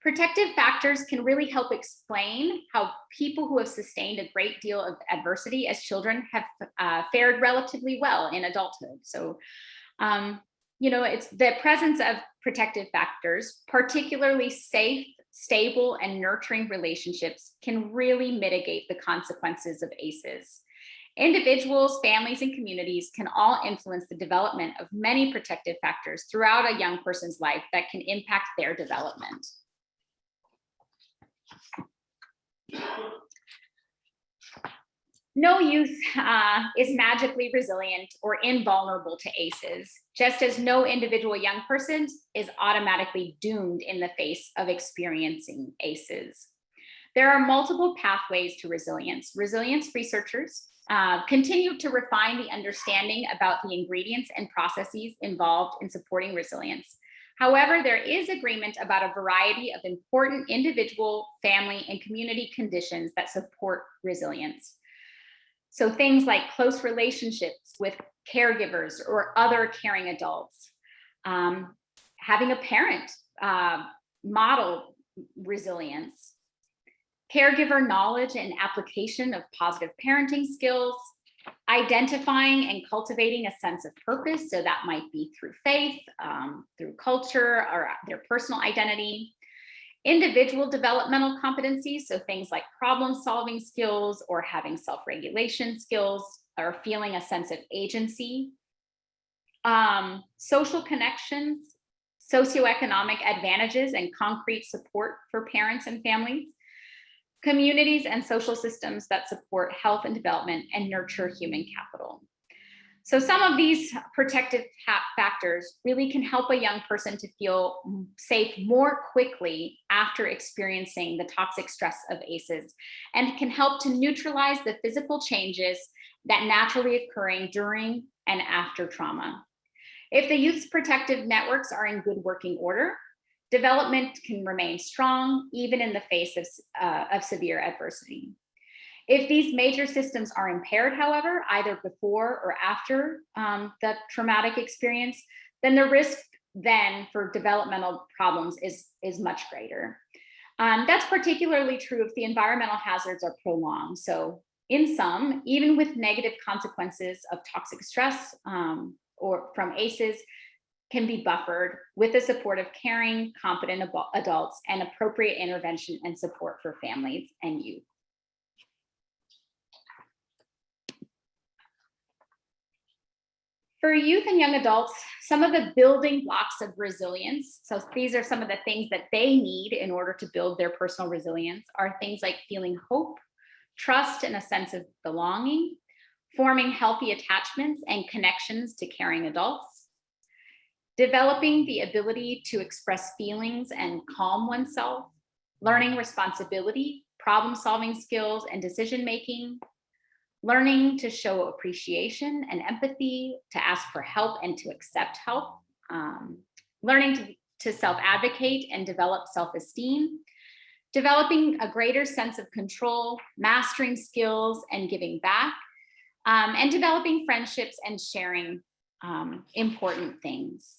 Protective factors can really help explain how people who have sustained a great deal of adversity as children have fared relatively well in adulthood. So, it's the presence of protective factors, particularly safe, stable, and nurturing relationships, can really mitigate the consequences of ACEs. Individuals, families, and communities can all influence the development of many protective factors throughout a young person's life that can impact their development. No youth is magically resilient or invulnerable to ACEs, just as no individual young person is automatically doomed in the face of experiencing ACEs. There are multiple pathways to resilience. Resilience researchers continue to refine the understanding about the ingredients and processes involved in supporting resilience. However, there is agreement about a variety of important individual, family, and community conditions that support resilience. So things like close relationships with caregivers or other caring adults, having a parent model resilience, caregiver knowledge and application of positive parenting skills, identifying and cultivating a sense of purpose. So that might be through faith, through culture, or their personal identity. Individual developmental competencies, so things like problem-solving skills or having self-regulation skills or feeling a sense of agency. Social connections, socioeconomic advantages and concrete support for parents and families, communities and social systems that support health and development and nurture human capital. So some of these protective factors really can help a young person to feel safe more quickly after experiencing the toxic stress of ACEs, and can help to neutralize the physical changes that naturally occurring during and after trauma. If the youth's protective networks are in good working order, development can remain strong even in the face of severe adversity. If these major systems are impaired, however, either before or after the traumatic experience, then the risk then for developmental problems is much greater. That's particularly true if the environmental hazards are prolonged. So in some, even with negative consequences of toxic stress or from ACEs, can be buffered with the support of caring, competent adults and appropriate intervention and support for families and youth. For youth and young adults, some of the building blocks of resilience, so these are some of the things that they need in order to build their personal resilience, are things like feeling hope, trust, and a sense of belonging, forming healthy attachments and connections to caring adults, developing the ability to express feelings and calm oneself, learning responsibility, problem-solving skills, and decision-making, learning to show appreciation and empathy, to ask for help and to accept help, learning to self-advocate and develop self-esteem, developing a greater sense of control, mastering skills and giving back, and developing friendships and sharing important things.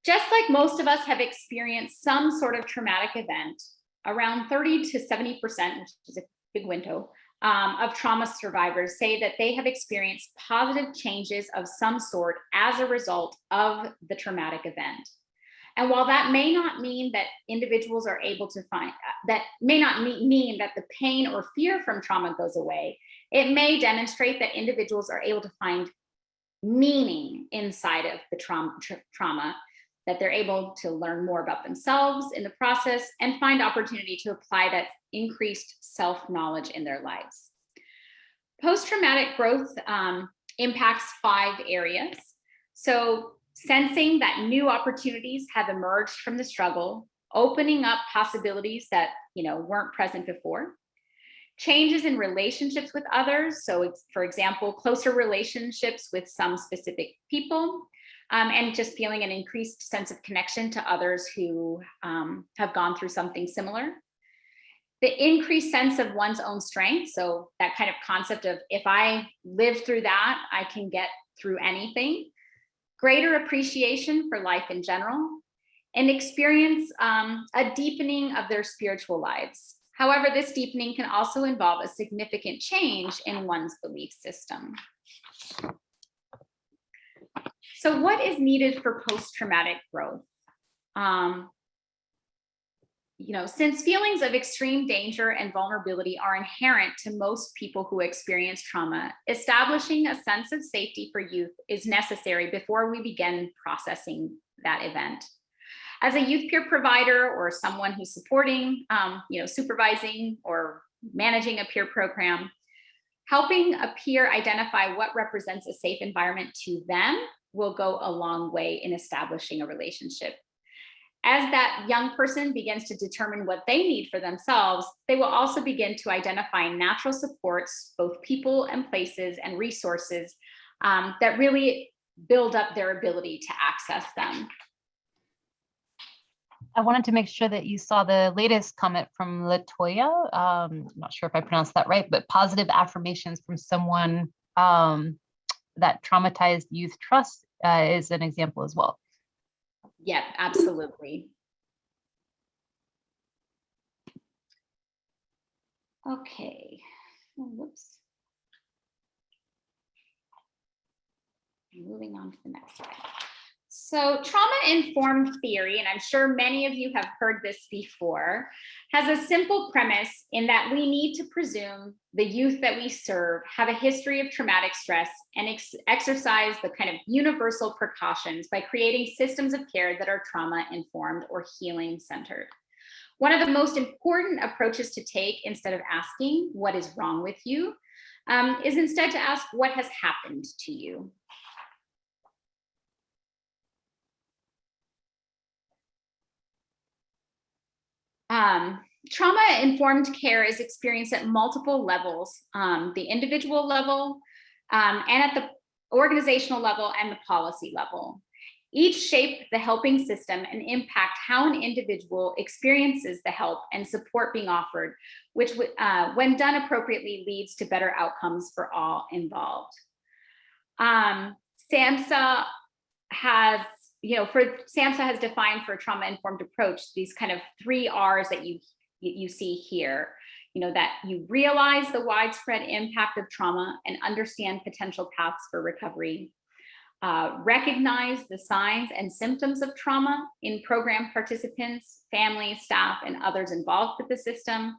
Just like most of us have experienced some sort of traumatic event, around 30 to 70%, which is a big window, of trauma survivors say that they have experienced positive changes of some sort as a result of the traumatic event. And while that may not mean that individuals are able to find, that may not mean that the pain or fear from trauma goes away, it may demonstrate that individuals are able to find meaning inside of the trauma, that they're able to learn more about themselves in the process and find opportunity to apply that increased self-knowledge in their lives. Post-traumatic growth impacts 5 areas. So sensing that new opportunities have emerged from the struggle, opening up possibilities that weren't present before, changes in relationships with others. So for example, closer relationships with some specific people, and just feeling an increased sense of connection to others who have gone through something similar. The increased sense of one's own strength. So that kind of concept of, if I live through that, I can get through anything. Greater appreciation for life in general, and experience a deepening of their spiritual lives. However, this deepening can also involve a significant change in one's belief system. So what is needed for post-traumatic growth? Since feelings of extreme danger and vulnerability are inherent to most people who experience trauma, establishing a sense of safety for youth is necessary before we begin processing that event. As a youth peer provider or someone who's supporting, supervising or managing a peer program, helping a peer identify what represents a safe environment to them will go a long way in establishing a relationship. As that young person begins to determine what they need for themselves, they will also begin to identify natural supports, both people and places and resources that really build up their ability to access them. I wanted to make sure that you saw the latest comment from Latoya. I'm not sure if I pronounced that right, but positive affirmations from someone that traumatized youth trust is an example as well. Yeah, absolutely. Okay. Whoops. Moving on to the next slide. So trauma-informed theory, and I'm sure many of you have heard this before, has a simple premise in that we need to presume the youth that we serve have a history of traumatic stress and exercise the kind of universal precautions by creating systems of care that are trauma-informed or healing-centered. One of the most important approaches to take instead of asking what is wrong with you is instead to ask what has happened to you. Trauma-informed care is experienced at multiple levels, the individual level, and at the organizational level and the policy level. Each shape the helping system and impact how an individual experiences the help and support being offered, which when done appropriately leads to better outcomes for all involved. SAMHSA has SAMHSA has defined for a trauma-informed approach these kind of 3 R's that you see here. That you realize the widespread impact of trauma and understand potential paths for recovery. Recognize the signs and symptoms of trauma in program participants, families, staff, and others involved with the system.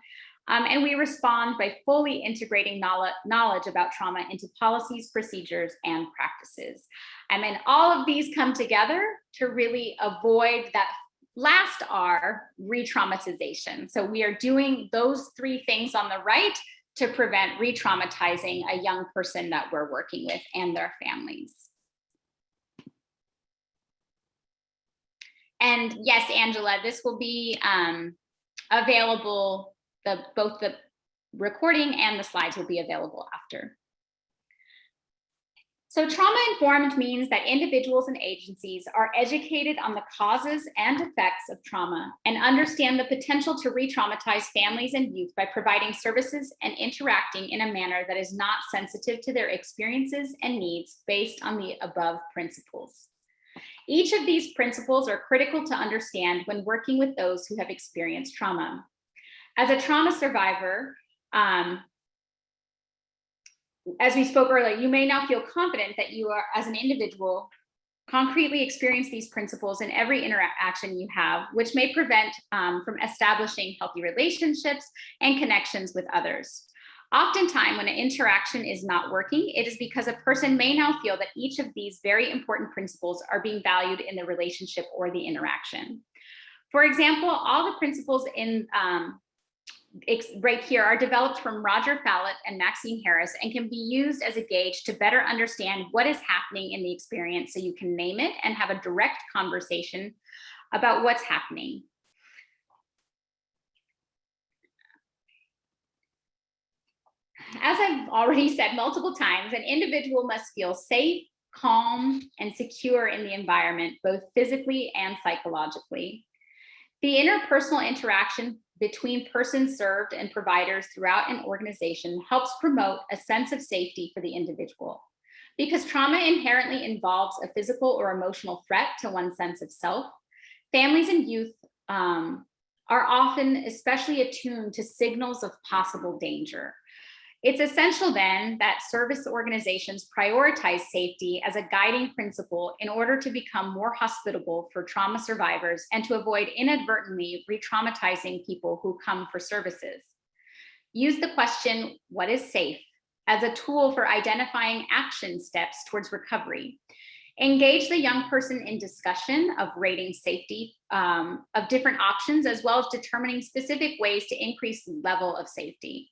And we respond by fully integrating knowledge about trauma into policies, procedures, and practices. And then all of these come together to really avoid that last R, re-traumatization. So we are doing those 3 things on the right to prevent re-traumatizing a young person that we're working with and their families. And yes, Angela, this will be available, both the recording and the slides will be available after. So trauma-informed means that individuals and agencies are educated on the causes and effects of trauma and understand the potential to re-traumatize families and youth by providing services and interacting in a manner that is not sensitive to their experiences and needs based on the above principles. Each of these principles are critical to understand when working with those who have experienced trauma. As a trauma survivor, as we spoke earlier, you may now feel confident that you are, as an individual, concretely experience these principles in every interaction you have, which may prevent from establishing healthy relationships and connections with others. Oftentimes, when an interaction is not working, it is because a person may now feel that each of these very important principles are being valued in the relationship or the interaction. For example, all the principles in right here are developed from Roger Fallett and Maxine Harris and can be used as a gauge to better understand what is happening in the experience so you can name it and have a direct conversation about what's happening. As I've already said multiple times, an individual must feel safe, calm, and secure in the environment, both physically and psychologically. The interpersonal interaction between persons served and providers throughout an organization helps promote a sense of safety for the individual. Because trauma inherently involves a physical or emotional threat to one's sense of self, families and youth are often especially attuned to signals of possible danger. It's essential then that service organizations prioritize safety as a guiding principle in order to become more hospitable for trauma survivors and to avoid inadvertently re-traumatizing people who come for services. Use the question, what is safe, as a tool for identifying action steps towards recovery. Engage the young person in discussion of rating safety of different options, as well as determining specific ways to increase the level of safety.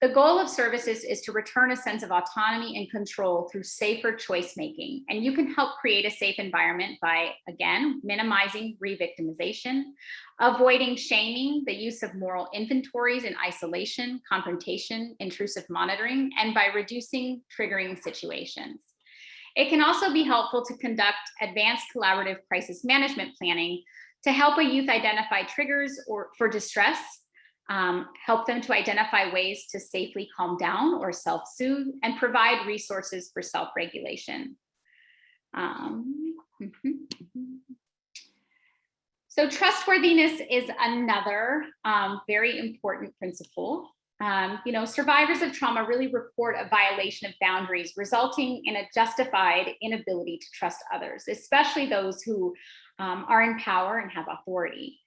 The goal of services is to return a sense of autonomy and control through safer choice making. And you can help create a safe environment by, again, minimizing re-victimization, avoiding shaming, the use of moral inventories in isolation, confrontation, intrusive monitoring, and by reducing triggering situations. It can also be helpful to conduct advanced collaborative crisis management planning to help a youth identify triggers for distress, help them to identify ways to safely calm down or self-soothe, and provide resources for self-regulation. So trustworthiness is another very important principle. Survivors of trauma really report a violation of boundaries, resulting in a justified inability to trust others, especially those who are in power and have authority.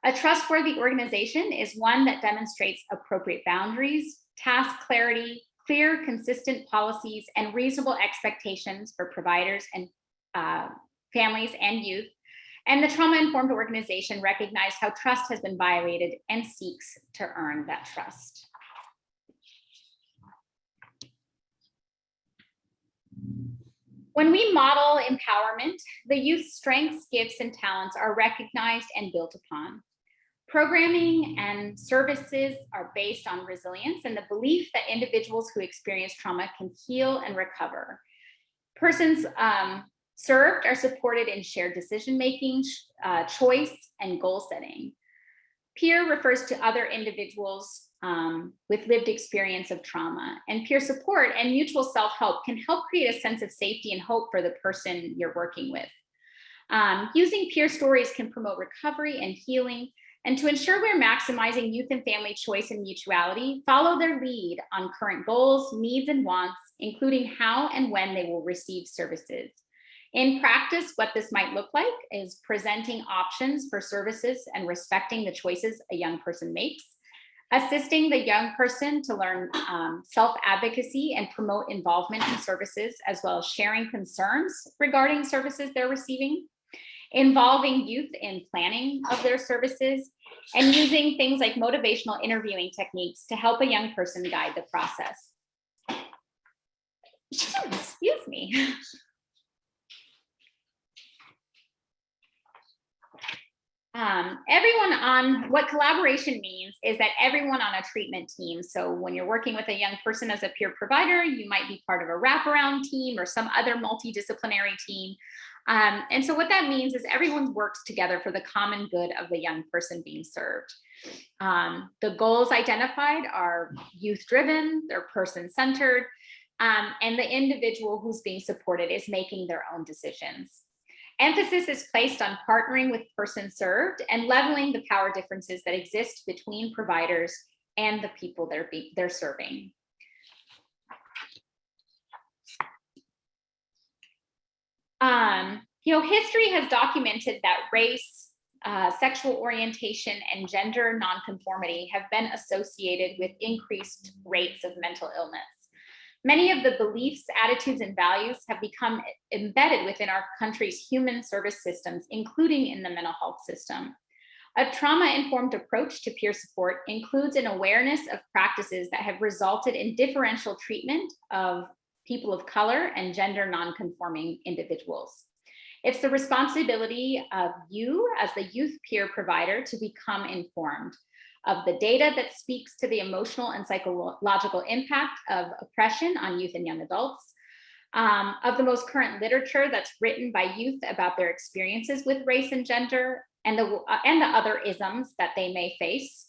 A trustworthy organization is one that demonstrates appropriate boundaries, task clarity, clear, consistent policies, and reasonable expectations for providers and families and youth. And the trauma-informed organization recognized how trust has been violated and seeks to earn that trust. When we model empowerment, the youth's strengths, gifts, and talents are recognized and built upon. Programming and services are based on resilience and the belief that individuals who experience trauma can heal and recover. Persons served are supported in shared decision-making, choice, and goal setting. Peer refers to other individuals with lived experience of trauma, and peer support and mutual self-help can help create a sense of safety and hope for the person you're working with. Using peer stories can promote recovery and healing. And to ensure we're maximizing youth and family choice and mutuality, follow their lead on current goals, needs, and wants, including how and when they will receive services. In practice, what this might look like is presenting options for services and respecting the choices a young person makes, assisting the young person to learn self-advocacy and promote involvement in services, as well as sharing concerns regarding services they're receiving, involving youth in planning of their services, and using things like motivational interviewing techniques to help a young person guide the process. Excuse me. What collaboration means is that everyone on a treatment team, so when you're working with a young person as a peer provider, you might be part of a wraparound team or some other multidisciplinary team. And so what that means is everyone works together for the common good of the young person being served. The goals identified are youth-driven, they're person-centered, and the individual who's being supported is making their own decisions. Emphasis is placed on partnering with person served and leveling the power differences that exist between providers and the people they're serving. History has documented that race, sexual orientation, and gender nonconformity have been associated with increased rates of mental illness. Many of the beliefs, attitudes, and values have become embedded within our country's human service systems, including in the mental health system. A trauma-informed approach to peer support includes an awareness of practices that have resulted in differential treatment of people of color and gender nonconforming individuals. It's the responsibility of you as the youth peer provider to become informed of the data that speaks to the emotional and psychological impact of oppression on youth and young adults, of the most current literature that's written by youth about their experiences with race and gender, and the other isms that they may face.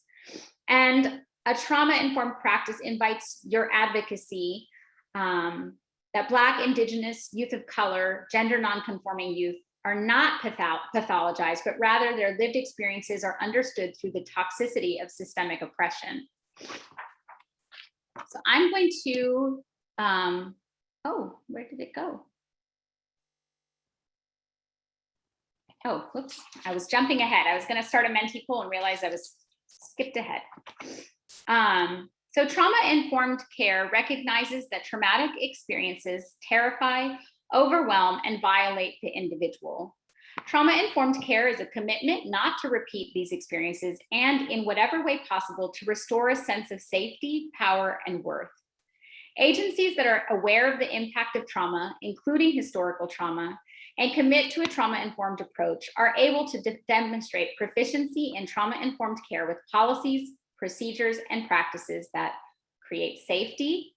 And a trauma-informed practice invites your advocacy that Black, Indigenous, youth of color, gender nonconforming youth are not pathologized, but rather their lived experiences are understood through the toxicity of systemic oppression. So I'm going to, oh, where did it go? Oh, whoops, I was jumping ahead. I was gonna start a mentee poll and realized I was skipped ahead. So trauma-informed care recognizes that traumatic experiences terrify, overwhelm, and violate the individual. Trauma-informed care is a commitment not to repeat these experiences and, in whatever way possible, to restore a sense of safety, power, and worth. Agencies that are aware of the impact of trauma, including historical trauma, and commit to a trauma-informed approach are able to demonstrate proficiency in trauma-informed care with policies, procedures, and practices that create safety,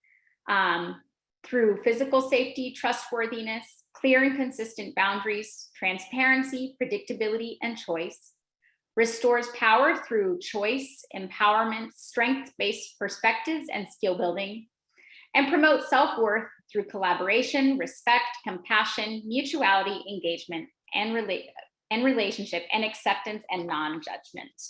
through physical safety, trustworthiness, clear and consistent boundaries, transparency, predictability, and choice, restores power through choice, empowerment, strength-based perspectives, and skill building, and promotes self-worth through collaboration, respect, compassion, mutuality, engagement, and relationship, and acceptance and non-judgment.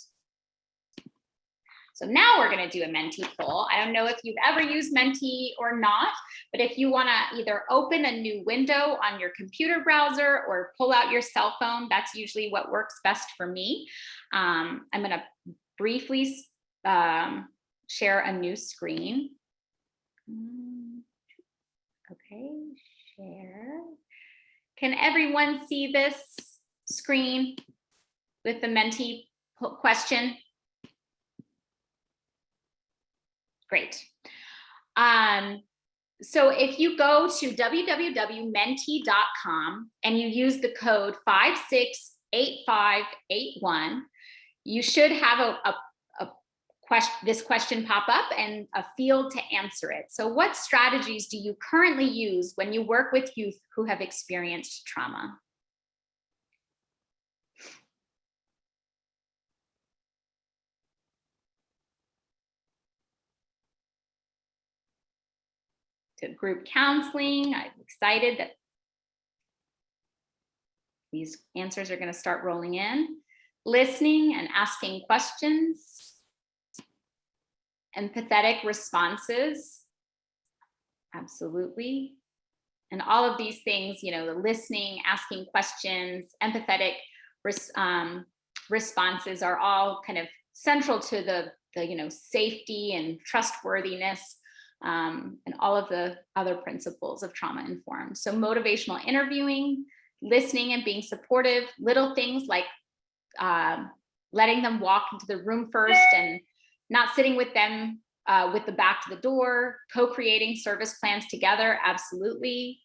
So now we're going to do a mentee poll. I don't know if you've ever used mentee or not, but if you want to either open a new window on your computer browser or pull out your cell phone, that's usually what works best for me. I'm going to briefly share a new screen. Okay, share. Can everyone see this screen with the mentee question? Great. So if you go to www.mentee.com and you use the code 568581, you should have this question pop up and a field to answer it. So what strategies do you currently use when you work with youth who have experienced trauma? To group counseling, I'm excited that these answers are going to start rolling in. Listening and asking questions. Empathetic responses. Absolutely. And all of these things, you know, the listening, asking questions, empathetic responses are all kind of central to the you know, safety and trustworthiness, and all of the other principles of trauma informed. So motivational interviewing, listening and being supportive, little things like letting them walk into the room first and not sitting with them with the back to the door, co-creating service plans together, absolutely.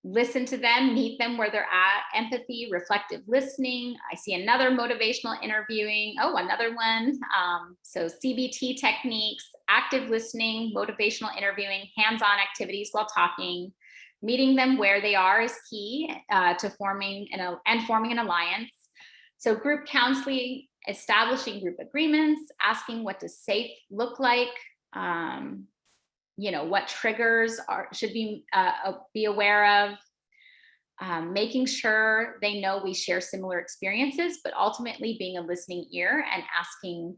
Listen to them, meet them where they're at, empathy, reflective listening. I see another motivational interviewing. Oh, another one. So CBT techniques, active listening, motivational interviewing, hands-on activities while talking. Meeting them where they are is key to forming an alliance. So group counseling, establishing group agreements, asking what does safe look like, you know, what triggers should be aware of, making sure they know we share similar experiences, but ultimately being a listening ear and asking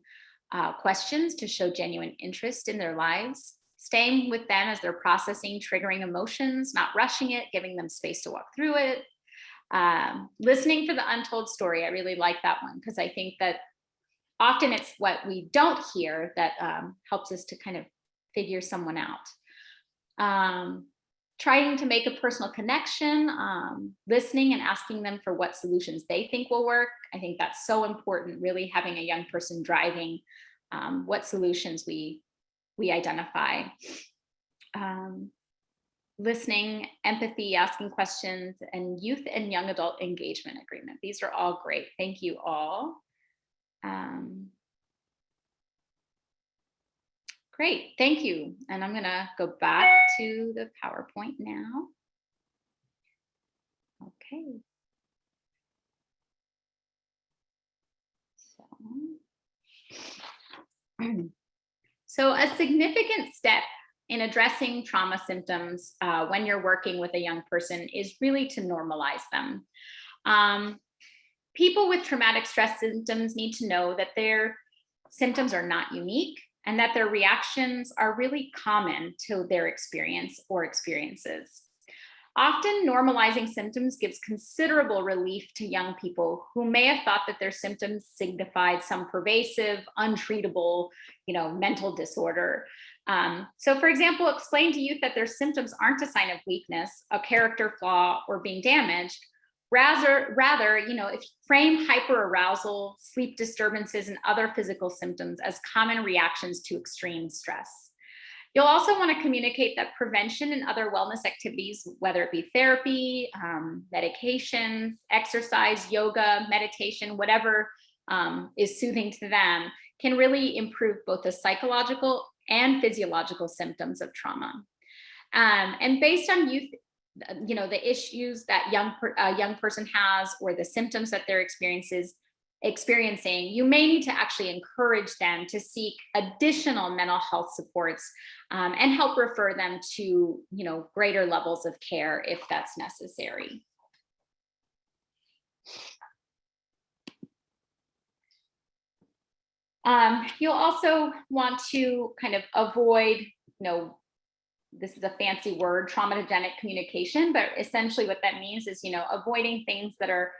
questions to show genuine interest in their lives, staying with them as they're processing triggering emotions, not rushing it, giving them space to walk through it. Listening for the untold story. I really like that one because I think that often it's what we don't hear that helps us to kind of figure someone out. Trying to make a personal connection, listening and asking them for what solutions they think will work. I think that's so important, really having a young person driving what solutions we identify. Listening, empathy, asking questions, and youth and young adult engagement agreement. These are all great. Thank you all. Great, thank you. And I'm gonna go back to the PowerPoint now. Okay. So a significant step in addressing trauma symptoms when you're working with a young person is really to normalize them. People with traumatic stress symptoms need to know that their symptoms are not unique and that their reactions are really common to their experience or experiences. Often normalizing symptoms gives considerable relief to young people who may have thought that their symptoms signified some pervasive, untreatable, mental disorder. So for example, explain to youth that their symptoms aren't a sign of weakness, a character flaw, or being damaged. Rather, if you frame hyperarousal, sleep disturbances, and other physical symptoms as common reactions to extreme stress. You'll also want to communicate that prevention and other wellness activities, whether it be therapy, medications, exercise, yoga, meditation, whatever is soothing to them, can really improve both the psychological and physiological symptoms of trauma. And based on youth, the issues that a young person has or the symptoms that they're experiencing, you may need to actually encourage them to seek additional mental health supports and help refer them to, greater levels of care if that's necessary. You'll also want to kind of avoid, this is a fancy word, traumatogenic communication, but essentially what that means is, avoiding things that are,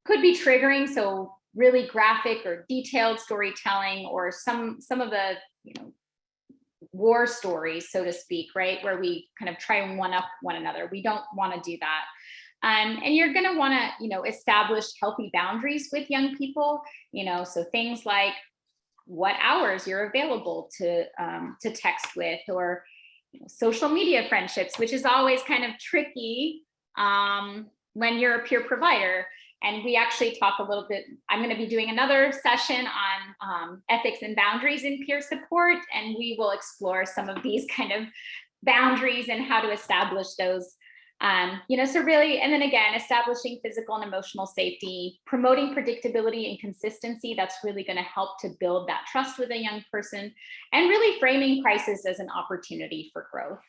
could be triggering. So really graphic or detailed storytelling, or some of the, war stories, so to speak, right? Where we kind of try and one up one another. We don't want to do that. And you're going to want to, establish healthy boundaries with young people, so things like what hours you're available to text with, or social media friendships, which is always kind of tricky when you're a peer provider. And we actually talk a little bit, I'm going to be doing another session on ethics and boundaries in peer support, and we will explore some of these kind of boundaries and how to establish those. So really, and then again, establishing physical and emotional safety, promoting predictability and consistency, that's really going to help to build that trust with a young person, and really framing crisis as an opportunity for growth.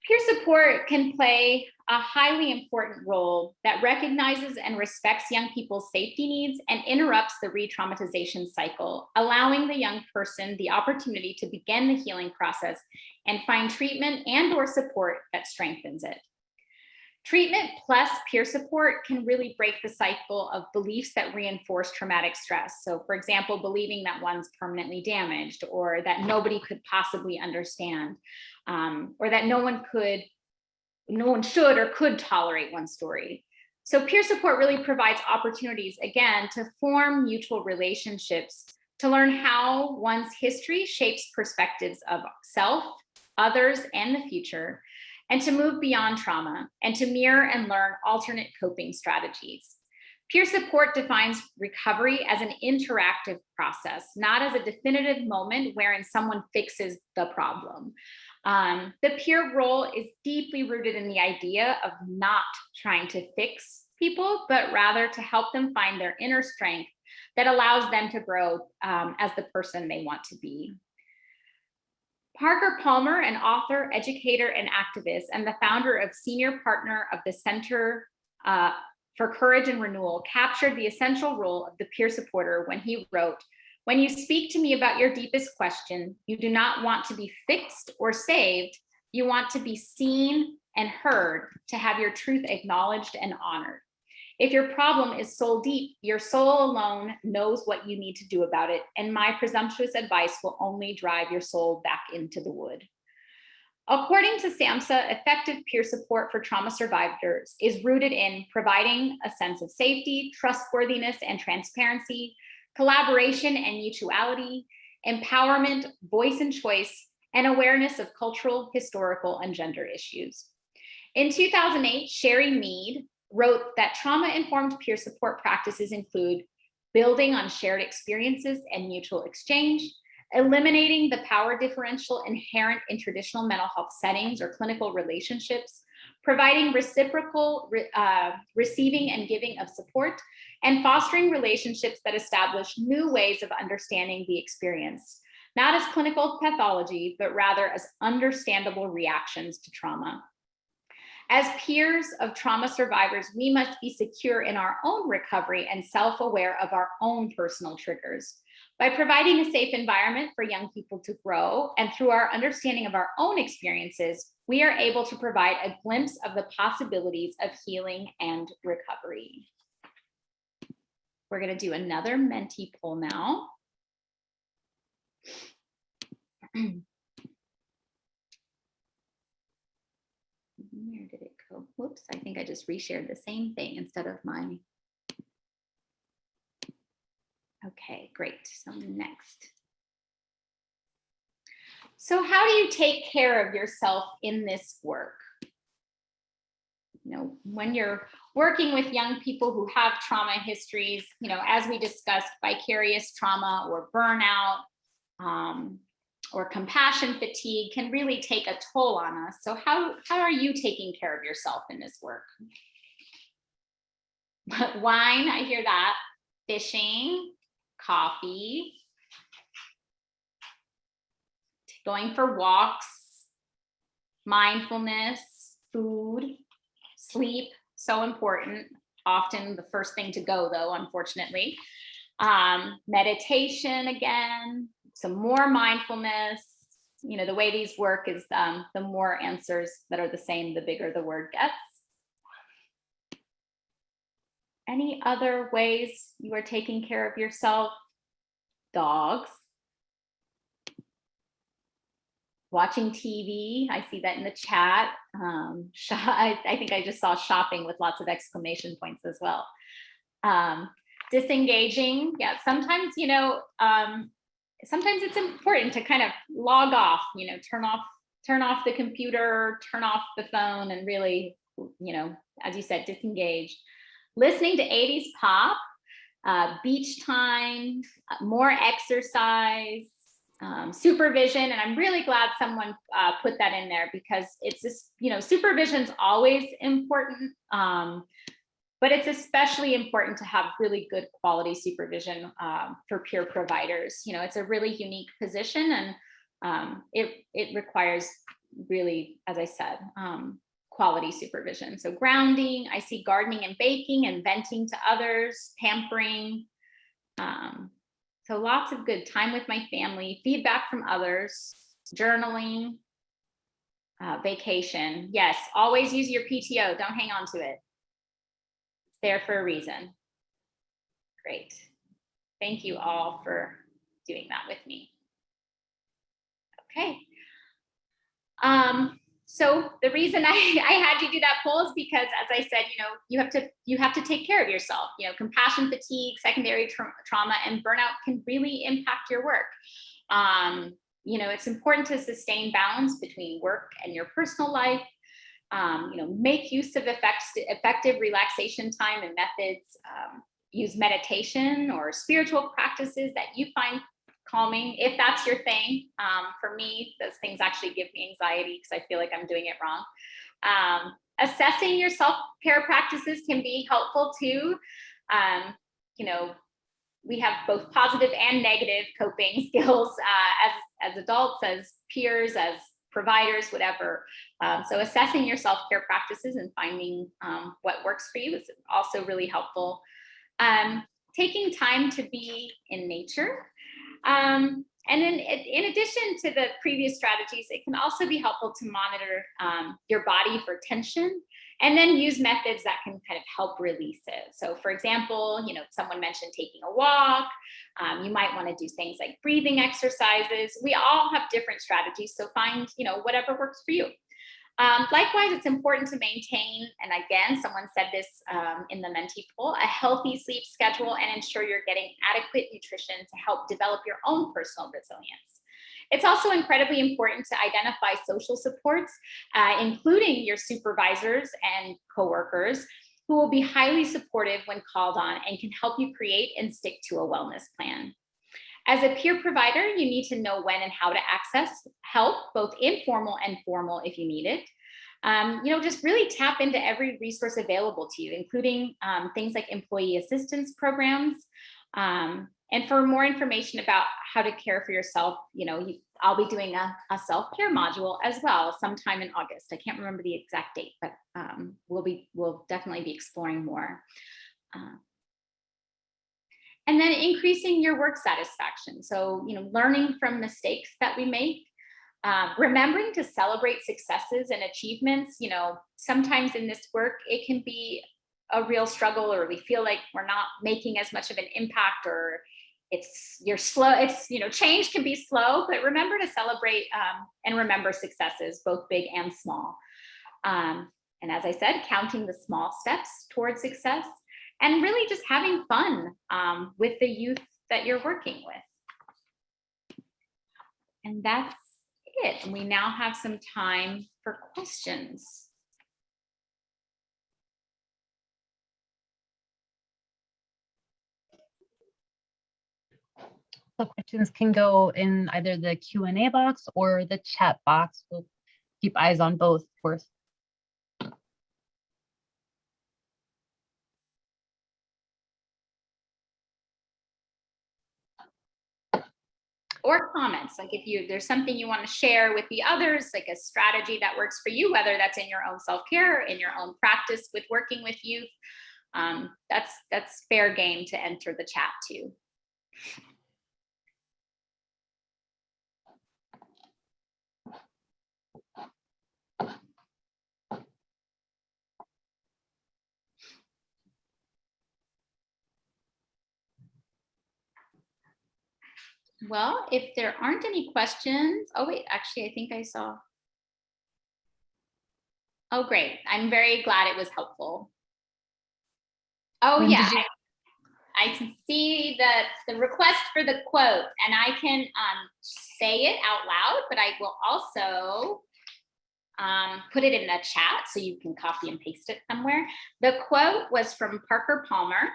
Peer support can play a highly important role that recognizes and respects young people's safety needs and interrupts the re-traumatization cycle, allowing the young person the opportunity to begin the healing process and find treatment and/or support that strengthens it. Treatment plus peer support can really break the cycle of beliefs that reinforce traumatic stress. So, for example, believing that one's permanently damaged, or that nobody could possibly understand, or that no one should or could tolerate one's story. So peer support really provides opportunities, again, to form mutual relationships, to learn how one's history shapes perspectives of self, others, and the future, and to move beyond trauma, and to mirror and learn alternate coping strategies. Peer support defines recovery as an interactive process, not as a definitive moment wherein someone fixes the problem. The peer role is deeply rooted in the idea of not trying to fix people, but rather to help them find their inner strength that allows them to grow as the person they want to be. Parker Palmer, an author, educator, and activist, and the founder of senior partner of the Center for Courage and Renewal, captured the essential role of the peer supporter when he wrote, "When you speak to me about your deepest question, you do not want to be fixed or saved. You want to be seen and heard, to have your truth acknowledged and honored. If your problem is soul deep, your soul alone knows what you need to do about it, and my presumptuous advice will only drive your soul back into the wood." According to SAMHSA, effective peer support for trauma survivors is rooted in providing a sense of safety, trustworthiness, and transparency, collaboration and mutuality, empowerment, voice and choice, and awareness of cultural, historical, and gender issues. In 2008, Sherry Mead wrote that trauma-informed peer support practices include building on shared experiences and mutual exchange, eliminating the power differential inherent in traditional mental health settings or clinical relationships, providing reciprocal receiving and giving of support, and fostering relationships that establish new ways of understanding the experience, not as clinical pathology, but rather as understandable reactions to trauma. As peers of trauma survivors, we must be secure in our own recovery and self-aware of our own personal triggers. By providing a safe environment for young people to grow, and through our understanding of our own experiences, we are able to provide a glimpse of the possibilities of healing and recovery. We're going to do another mentee poll now. Where did it go? Whoops, I think I just reshared the same thing instead of my. Okay, great. So next. So how do you take care of yourself in this work? When you're working with young people who have trauma histories, as we discussed, vicarious trauma or burnout, or compassion fatigue can really take a toll on us. So how are you taking care of yourself in this work? Wine, I hear that. Fishing, coffee, going for walks, mindfulness, food, sleep, so important. often the first thing to go though, unfortunately. Meditation again, some more mindfulness. You know, the way these work is the more answers that are the same, the bigger the word gets. Any other ways you are taking care of yourself? Dogs. Watching TV, I see that in the chat. I think I just saw shopping with lots of exclamation points as well. Disengaging, yeah, sometimes, you know, sometimes it's important to kind of log off, you know, turn off the computer, turn off the phone, and really, you know, as you said, disengage. Listening to 80s pop, beach time, more exercise, supervision. And I'm really glad someone put that in there, because it's just, you know, supervision's always important. But it's especially important to have really good quality supervision for peer providers. You know, it's a really unique position, and it requires really, as I said, quality supervision. So grounding, I see gardening and baking and venting to others, pampering. So lots of good time with my family, feedback from others, journaling, vacation. Yes, always use your PTO, don't hang on to it. It's there for a reason. Great. Thank you all for doing that with me. Okay. So the reason I had you do that poll is because, as I said, you know, you have to take care of yourself. You know, compassion fatigue, secondary trauma, and burnout can really impact your work. You know, it's important to sustain balance between work and your personal life. You know, make use of effective relaxation time and methods. Use meditation or spiritual practices that you find calming, if that's your thing. For me, those things actually give me anxiety because I feel like I'm doing it wrong. Assessing your self-care practices can be helpful too. You know, we have both positive and negative coping skills as adults, as peers, as providers, whatever. So assessing your self-care practices and finding what works for you is also really helpful. Taking time to be in nature. And then in addition to the previous strategies, it can also be helpful to monitor your body for tension, and then use methods that can kind of help release it. So for example, you know, someone mentioned taking a walk. You might want to do things like breathing exercises. We all have different strategies, so find, you know, whatever works for you. Likewise, it's important to maintain, and again, someone said this in the mentee poll, a healthy sleep schedule, and ensure you're getting adequate nutrition to help develop your own personal resilience. It's also incredibly important to identify social supports, including your supervisors and coworkers, who will be highly supportive when called on and can help you create and stick to a wellness plan. As a peer provider, you need to know when and how to access help, both informal and formal if you need it. You know, just really tap into every resource available to you, including things like employee assistance programs. And for more information about how to care for yourself, you know, I'll be doing a self-care module as well sometime in August. I can't remember the exact date, but we'll definitely be exploring more. And then increasing your work satisfaction. So, you know, learning from mistakes that we make, remembering to celebrate successes and achievements. You know, sometimes in this work, it can be a real struggle, or we feel like we're not making as much of an impact, or you're slow. It's, you know, change can be slow, but remember to celebrate and remember successes, both big and small. And as I said, counting the small steps towards success, and really just having fun with the youth that you're working with. And that's it. And we now have some time for questions. So questions can go in either the Q&A box or the chat box. We'll keep eyes on both, of course. Or comments, like if there's something you want to share with the others, like a strategy that works for you, whether that's in your own self-care or in your own practice with working with youth. that's fair game to enter the chat too. Well, if there aren't any questions, oh wait, actually, I think I saw. Oh, great. I'm very glad it was helpful. Oh yeah, I can see the request for the quote, and I can say it out loud, but I will also put it in the chat so you can copy and paste it somewhere. The quote was from Parker Palmer,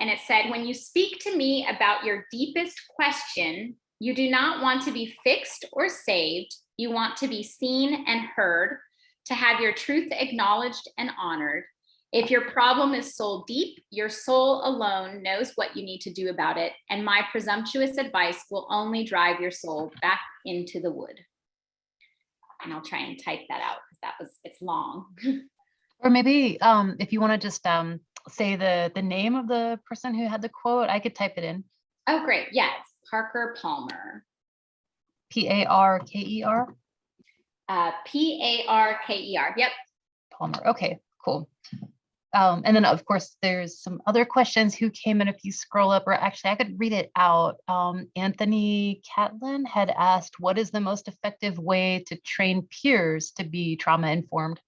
and it said, "When you speak to me about your deepest question, you do not want to be fixed or saved. You want to be seen and heard, to have your truth acknowledged and honored. If your problem is soul deep, your soul alone knows what you need to do about it. And my presumptuous advice will only drive your soul back into the wood." And I'll try and type that out because it's long. Or maybe if you want to just say the name of the person who had the quote, I could type it in. Oh, great. Yeah, it's Parker Palmer. Parker. Parker. Yep. Palmer. Okay, cool. And then of course, there's some other questions who came in. If you scroll up, or actually I could read it out. Anthony Catlin had asked, what is the most effective way to train peers to be trauma informed?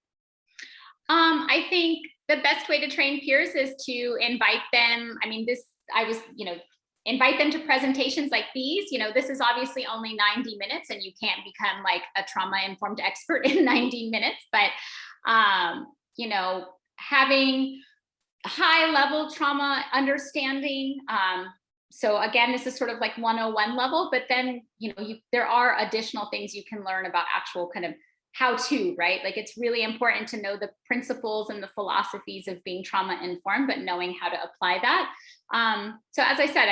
I think the best way to train peers is to invite them. I mean, invite them to presentations like these. This is obviously only 90 minutes and you can't become like a trauma informed expert in 90 minutes, but, having high level trauma understanding. So again, this is sort of like 101 level, but then, there are additional things you can learn about actual kind of how to, right? Like it's really important to know the principles and the philosophies of being trauma informed, but knowing how to apply that. So as I said,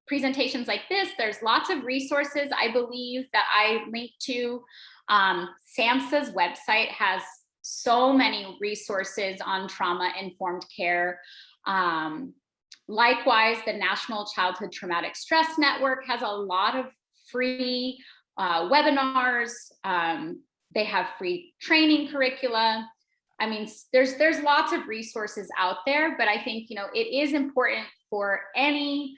presentations like this, there's lots of resources, I believe, that I link to. SAMHSA's website has so many resources on trauma informed care. Likewise, the National Childhood Traumatic Stress Network has a lot of free webinars. They have free training curricula. There's lots of resources out there, but I think, it is important for any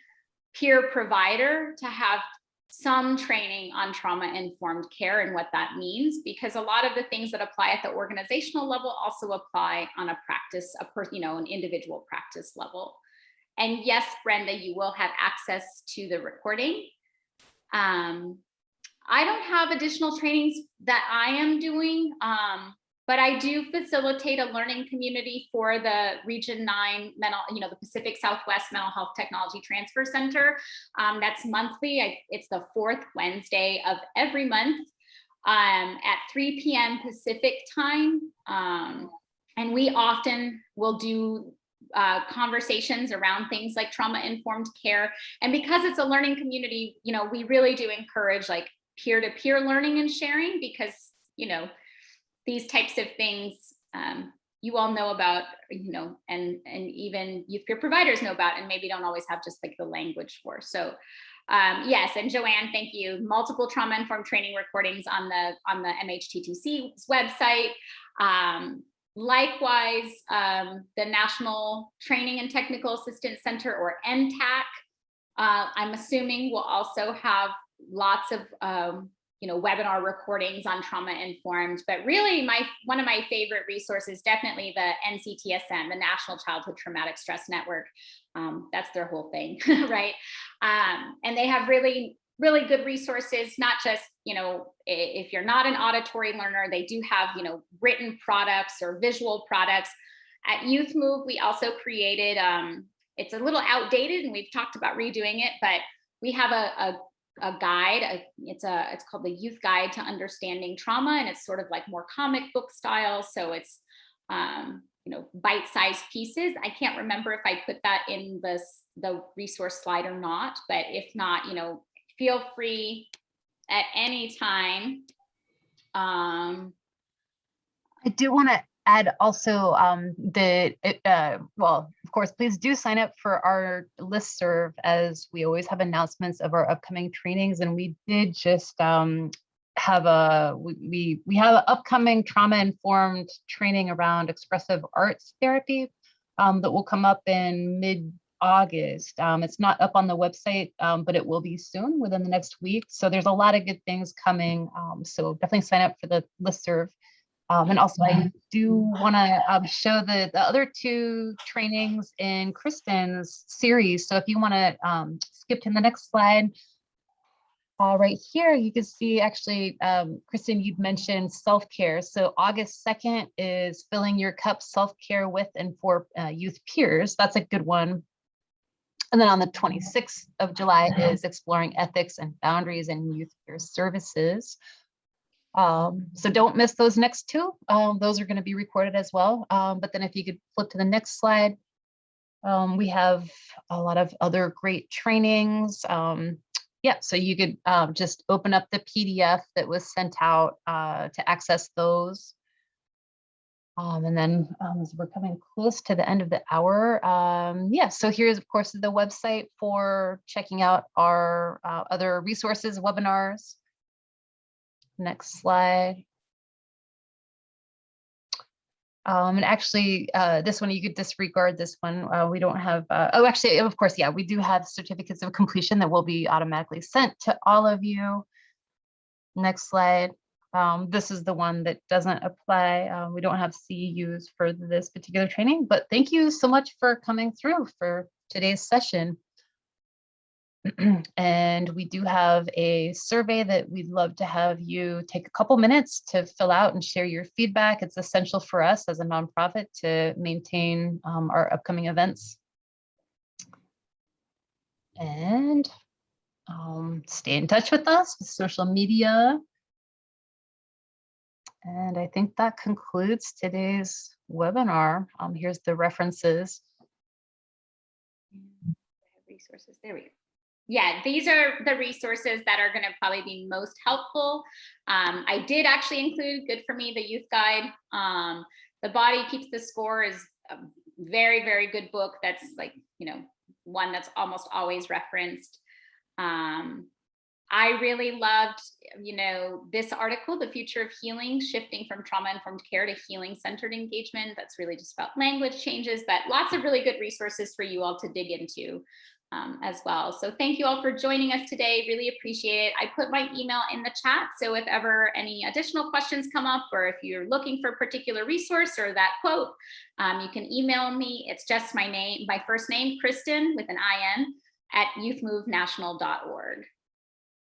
peer provider to have some training on trauma-informed care and what that means, because a lot of the things that apply at the organizational level also apply on an individual practice level. And yes, Brenda, you will have access to the recording. I don't have additional trainings that I am doing, but I do facilitate a learning community for the Region 9 the Pacific Southwest Mental Health Technology Transfer Center. That's monthly. It's the fourth Wednesday of every month at 3 p.m. Pacific time. And we often will do conversations around things like trauma-informed care. And because it's a learning community, we really do encourage like peer-to-peer learning and sharing, because, these types of things you all know about, and even youth peer providers know about, and maybe don't always have just like the language for. So yes, and Joanne, thank you. Multiple trauma-informed training recordings on the MHTTC's website. Likewise, the National Training and Technical Assistance Center, or NTAC, I'm assuming will also have lots of webinar recordings on trauma informed. But really, one of my favorite resources, definitely the NCTSN, the National Childhood Traumatic Stress Network. That's their whole thing, right? And they have really, really good resources, not just, if you're not an auditory learner, they do have, written products or visual products. At Youth Move, we also created, it's a little outdated and we've talked about redoing it, but we have a guide. It's called the Youth Guide to Understanding Trauma, and it's sort of like more comic book style. So it's bite-sized pieces. I can't remember if I put that in the resource slide or not, but if not, feel free at any time. I do want to add also well, of course, please do sign up for our listserv, as we always have announcements of our upcoming trainings. And we did just have we have an upcoming trauma-informed training around expressive arts therapy that will come up in mid-August. It's not up on the website, but it will be soon, within the next week. So there's a lot of good things coming. So definitely sign up for the listserv. And also, I do want to show the other 2 trainings in Kristen's series. So if you want to skip to the next slide, right here, you can see actually, Kristen, you'd mentioned self-care. So August 2nd is Filling Your Cup Self-Care with and for Youth Peers. That's a good one. And then on the 26th of July is Exploring Ethics and Boundaries in Youth Peer Services. So don't miss those next 2. Those are going to be recorded as well. But then if you could flip to the next slide, we have a lot of other great trainings. Yeah, so you could just open up the PDF that was sent out to access those. And then as we're coming close to the end of the hour, yeah, so here's, of course, the website for checking out our other resources, webinars. Next slide. And actually, this one, you could disregard this one. We don't have, oh, actually, of course, yeah, we do have certificates of completion that will be automatically sent to all of you. Next slide. This is the one that doesn't apply. We don't have CEUs for this particular training, but thank you so much for coming through for today's session. And we do have a survey that we'd love to have you take a couple minutes to fill out and share your feedback. It's essential for us as a nonprofit to maintain our upcoming events. And stay in touch with us with social media. And I think that concludes today's webinar. Here's the references. Resources, there we go. Yeah, these are the resources that are going to probably be most helpful. I did actually include Good For Me, the youth guide. The Body Keeps the Score is a very, very good book. That's like, you know, one that's almost always referenced. I really loved, you know, this article, The Future of Healing, Shifting from Trauma-Informed Care to Healing-Centered Engagement. That's really just about language changes, but lots of really good resources for you all to dig into. As well. So thank you all for joining us today. Really appreciate it. I put my email in the chat. So if ever any additional questions come up, or if you're looking for a particular resource or that quote, you can email me. It's just my name, my first name, Kristen with an IN at youthmovenational.org.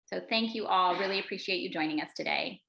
So thank you all. Really appreciate you joining us today.